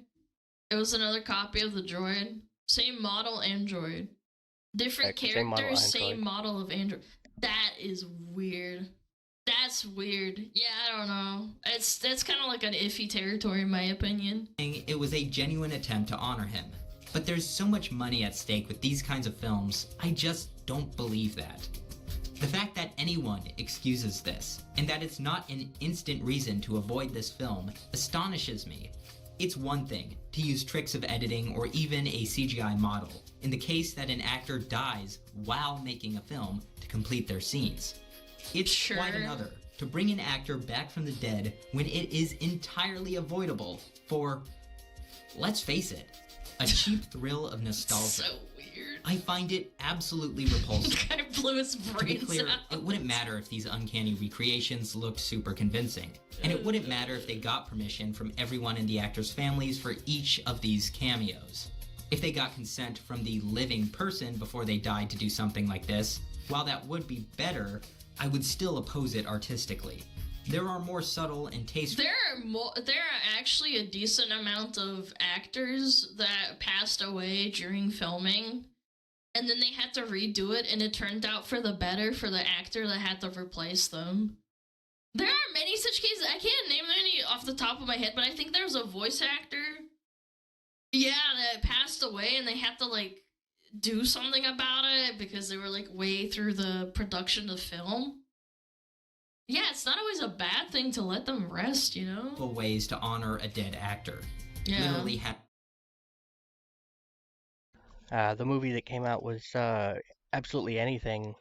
It was another copy of the droid. Same model android. Different characters, same model of android. That is weird. That's weird. Yeah, I don't know. That's kind of like an iffy territory in my opinion. it was a genuine attempt to honor him. But there's so much money at stake with these kinds of films, I just don't believe that. The fact that anyone excuses this, and that it's not an instant reason to avoid this film, astonishes me. It's one thing to use tricks of editing or even a CGI model, in the case that an actor dies while making a film to complete their scenes. It's quite another to bring an actor back from the dead when it is entirely avoidable for, let's face it, a cheap thrill of nostalgia. So weird. I find it absolutely repulsive. Kind of blew his brains To be clear, out. it wouldn't matter if these uncanny recreations looked super convincing, and it wouldn't matter if they got permission from everyone in the actors' families for each of these cameos. If they got consent from the living person before they died to do something like this, while that would be better, I would still oppose it artistically. There are more subtle and tasteful... There are actually a decent amount of actors that passed away during filming, and then they had to redo it, and it turned out for the better for the actor that had to replace them. There are many such cases. I can't name any off the top of my head, but I think there was a voice actor, that passed away, and they had to, do something about it because they were, way through the production of the film. Yeah, it's not always a bad thing to let them rest, ways to honor a dead actor. Yeah. Literally The movie that came out was Absolutely Anything,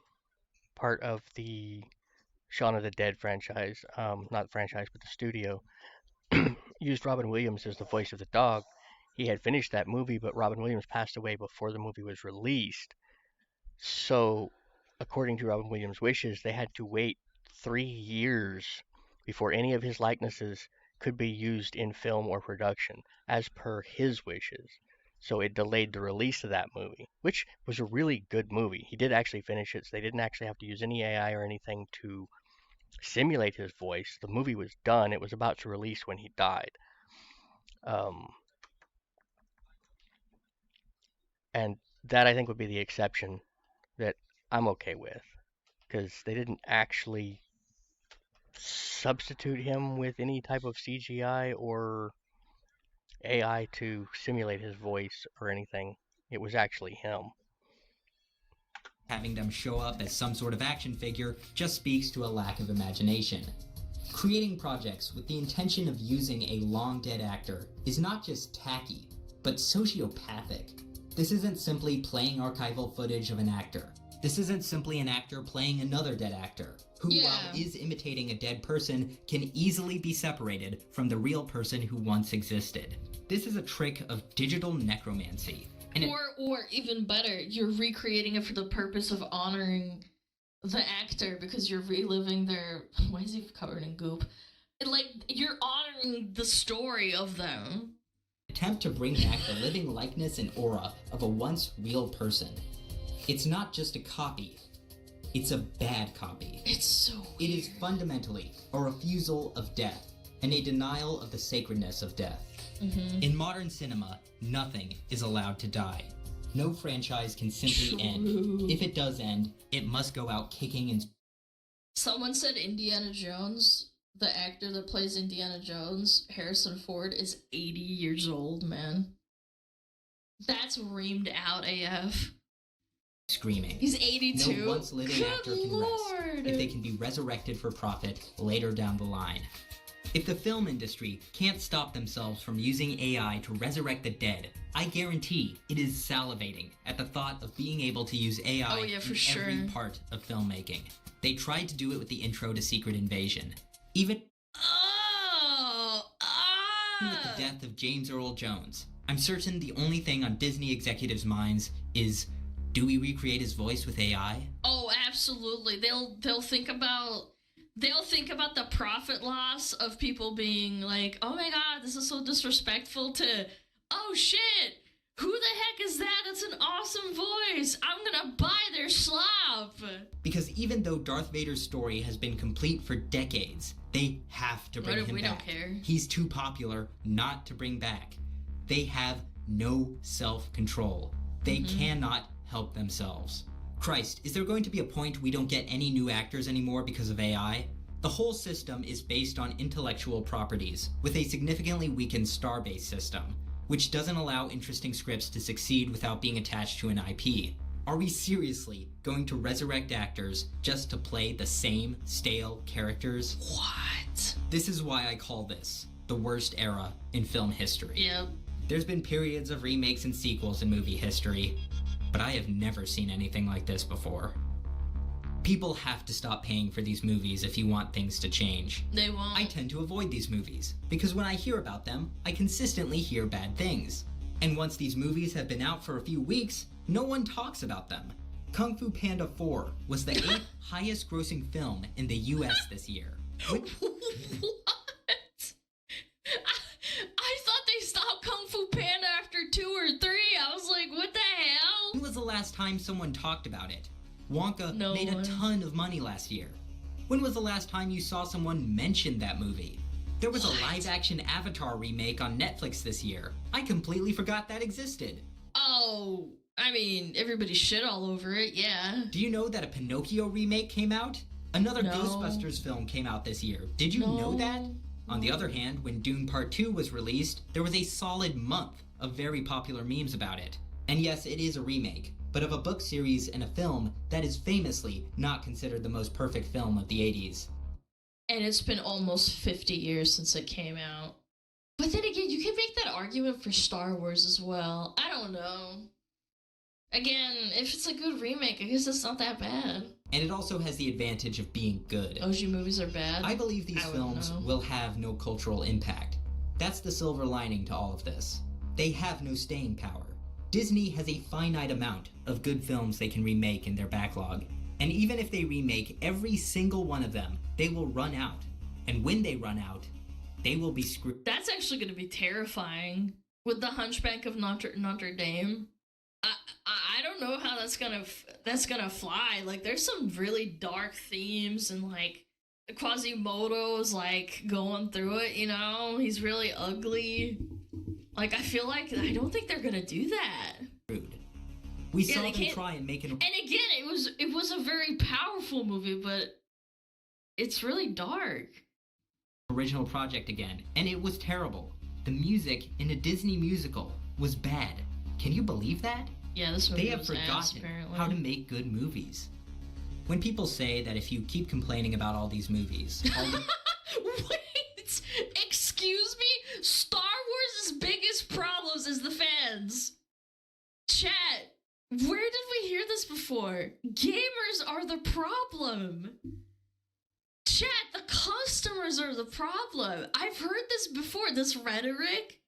part of the Shaun of the Dead franchise. Not the franchise, but the studio. Used Robin Williams as the voice of the dog. He had finished that movie, but Robin Williams passed away before the movie was released. So, according to Robin Williams' wishes, they had to wait 3 years before any of his likenesses could be used in film or production, as per his wishes. So it delayed the release of that movie, which was a really good movie. He did actually finish it, so they didn't actually have to use any AI or anything to simulate his voice. The movie was done. It was about to release when he died. And that, I think, would be the exception that I'm okay with, because they didn't actually substitute him with any type of CGI or AI to simulate his voice or anything. It was actually him. having them show up as some sort of action figure just speaks to a lack of imagination. Creating projects with the intention of using a long-dead actor is not just tacky, but sociopathic. This isn't simply playing archival footage of an actor. This isn't simply an actor playing another dead actor, who, while is imitating a dead person, can easily be separated from the real person who once existed. This is a trick of digital necromancy. Or even better, you're recreating it for the purpose of honoring the actor because you're reliving their... Why is he covered in goop? You're honoring the story of them. attempt to bring back the living likeness and aura of a once real person. It's not just a copy. It's a bad copy. It's so It is fundamentally a refusal of death and a denial of the sacredness of death. In modern cinema, nothing is allowed to die. No franchise can simply end. If it does end, it must go out kicking and... Someone said Indiana Jones, the actor that plays Indiana Jones, Harrison Ford, is 80 years old, man. That's reamed out AF. Screaming. He's 82. No once living actor can rest if they can be resurrected for profit later down the line. If the film industry can't stop themselves from using AI to resurrect the dead, I guarantee it is salivating at the thought of being able to use AI in every part of filmmaking. They tried to do it with the intro to Secret Invasion. Even with the death of James Earl Jones, I'm certain the only thing on Disney executives' minds is, do we recreate his voice with AI? Oh, absolutely. They'll think about the profit loss of people being like, oh my god, this is so disrespectful, to, oh shit, who the heck is that? That's an awesome voice. I'm gonna buy their slop. Because even though Darth Vader's story has been complete for decades, they have to bring him back. We don't care. He's too popular not to bring back. They have no self-control. They cannot help themselves. Christ, is there going to be a point we don't get any new actors anymore because of AI? The whole system is based on intellectual properties, with a significantly weakened star-based system, which doesn't allow interesting scripts to succeed without being attached to an IP. Are we seriously going to resurrect actors just to play the same stale characters? What? This is why I call this the worst era in film history. Yep. There's been periods of remakes and sequels in movie history, but I have never seen anything like this before. People have to stop paying for these movies if you want things to change. They won't. I tend to avoid these movies, because when I hear about them, I consistently hear bad things. And once these movies have been out for a few weeks, no one talks about them. Kung Fu Panda 4 was the 8th highest grossing film in the US this year. What? I thought they stopped Kung Fu Panda after 2 or 3. I was like, what the hell? When was the last time someone talked about it? Wonka No made a one. ton of money last year. When was the last time you saw someone mention that movie? There was a live-action Avatar remake on Netflix this year. I completely forgot that existed. Oh, I mean, everybody shit all over it, yeah. Do you know that a Pinocchio remake came out? Another No. Ghostbusters film came out this year. Did you know that? On the other hand, when Dune Part 2 was released, there was a solid month of very popular memes about it. And yes, it is a remake, but of a book series and a film that is famously not considered the most perfect film of the 80s. And it's been almost 50 years since it came out. But then again, you can make that argument for Star Wars as well. I don't know. Again, if it's a good remake, I guess it's not that bad. And it also has the advantage of being good. OG movies are bad? I believe these films will have no cultural impact. That's the silver lining to all of this. They have no staying power. Disney has a finite amount of good films they can remake in their backlog. And even if they remake every single one of them, they will run out. And when they run out, they will be screwed. That's actually going to be terrifying. With the Hunchback of Notre Dame. I don't know how that's gonna fly. Like, there's some really dark themes, and like Quasimodo's like going through it, you know? He's really ugly. Like, I don't think they're gonna do that. We saw them try and make it. And again, it was a very powerful movie, but it's really dark. Original project again, and it was terrible. The music in a Disney musical was bad. Can you believe that? Yeah, this movie They have was forgotten ass, apparently. how to make good movies. When people say that if you keep complaining about all these movies, Wait! Excuse me? Star Wars' biggest problems is the fans. Chat, where did we hear this before? Gamers are the problem. Chat, the customers are the problem. I've heard this before, this rhetoric.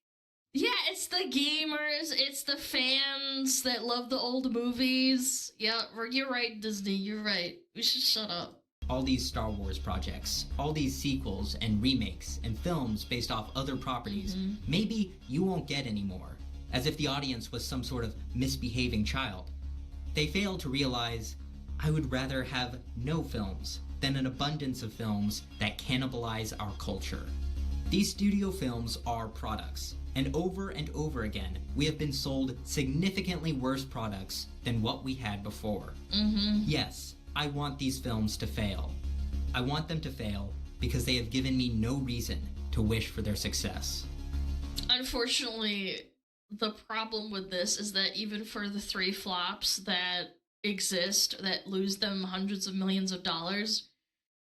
Yeah, it's the gamers, it's the fans that love the old movies. Yeah, you're right, Disney, you're right. We should shut up. all these Star Wars projects, all these sequels and remakes and films based off other properties, maybe you won't get any more, as if the audience was some sort of misbehaving child. They fail to realize, I would rather have no films than an abundance of films that cannibalize our culture. These studio films are products, and over again, we have been sold significantly worse products than what we had before. Yes, I want these films to fail. I want them to fail because they have given me no reason to wish for their success. Unfortunately, the problem with this is that even for the 3 flops that exist, that lose them hundreds of millions of dollars,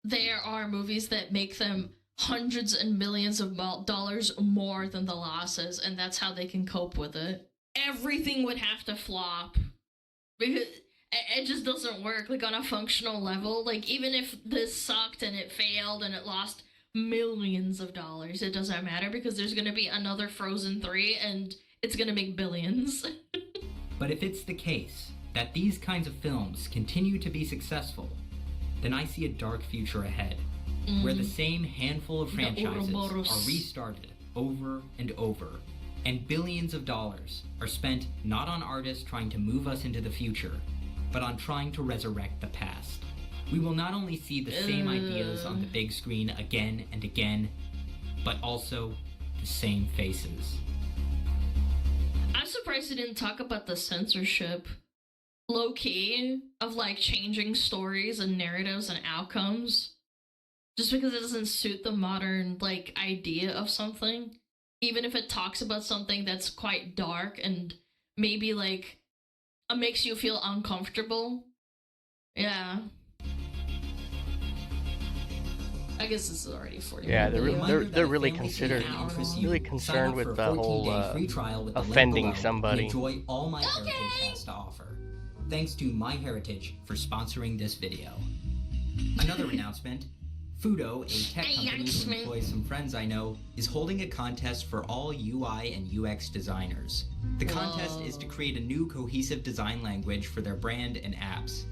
there are movies that make them hundreds and millions of dollars more than the losses, and that's how they can cope with it. Everything would have to flop because it just doesn't work, like, on a functional level. Like, even if this sucked and it failed and it lost millions of dollars, it doesn't matter because there's gonna be another Frozen 3 and it's gonna make billions. But if it's the case that these kinds of films continue to be successful, then I see a dark future ahead, where the same handful of franchises are restarted over and over, and billions of dollars are spent not on artists trying to move us into the future, but on trying to resurrect the past. We will not only see the same ideas on the big screen again and again, but also the same faces. I'm surprised they didn't talk about the censorship, low-key, of, like, changing stories and narratives and outcomes. Just because it doesn't suit the modern, like, idea of something. Even if it talks about something that's quite dark and maybe, like, makes you feel uncomfortable. Yeah. I guess this is already 40 Yeah, minutes. they're really concerned with the whole offending somebody. Enjoy all MyHeritage has to offer. Thanks to MyHeritage for sponsoring this video. Another announcement. Fudo, a tech company who employs some friends I know, is holding a contest for all UI and UX designers. The contest is to create a new cohesive design language for their brand and apps.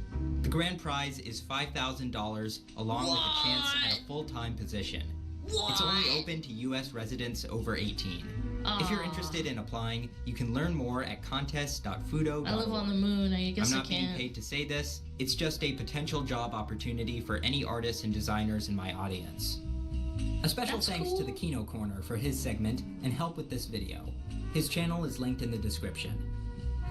The grand prize is $5,000 along with a chance at a full-time position. It's only open to US residents over 18. If you're interested in applying, you can learn more at contest.fudo.org. I live on the moon, I guess I'm I not can't. being paid to say this, it's just a potential job opportunity for any artists and designers in my audience. A special thanks to the Kino Corner for his segment and help with this video. His channel is linked in the description.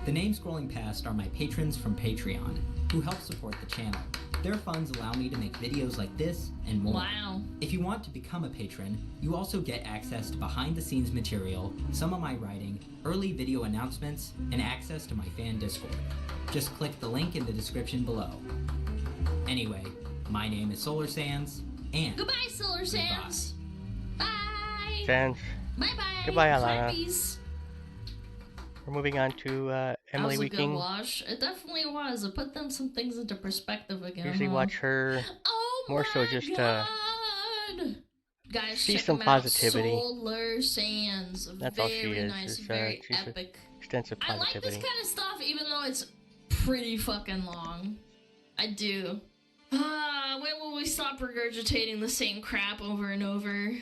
The names scrolling past are my patrons from Patreon, who help support the channel. Their funds allow me to make videos like this and more. Wow. If you want to become a patron, you also get access to behind-the-scenes material, some of my writing, early video announcements, and access to my fan Discord. Just click the link in the description below. Anyway, my name is Solar Sands, and Goodbye, Solar Sands. Bye. Sands. Bye-bye. Goodbye, Alana. Harpies. We're moving on to Emily That was a good Weeking. watch. It definitely was. It put them some things into perspective again. Usually watch her more so just God. Guys, see check some them positivity. Out. Solar Sands. That's very all she is. Nice, She's very she's epic. extensive I like this positivity. kind of stuff, even though it's pretty fucking long. I do. When will we stop regurgitating the same crap over and over?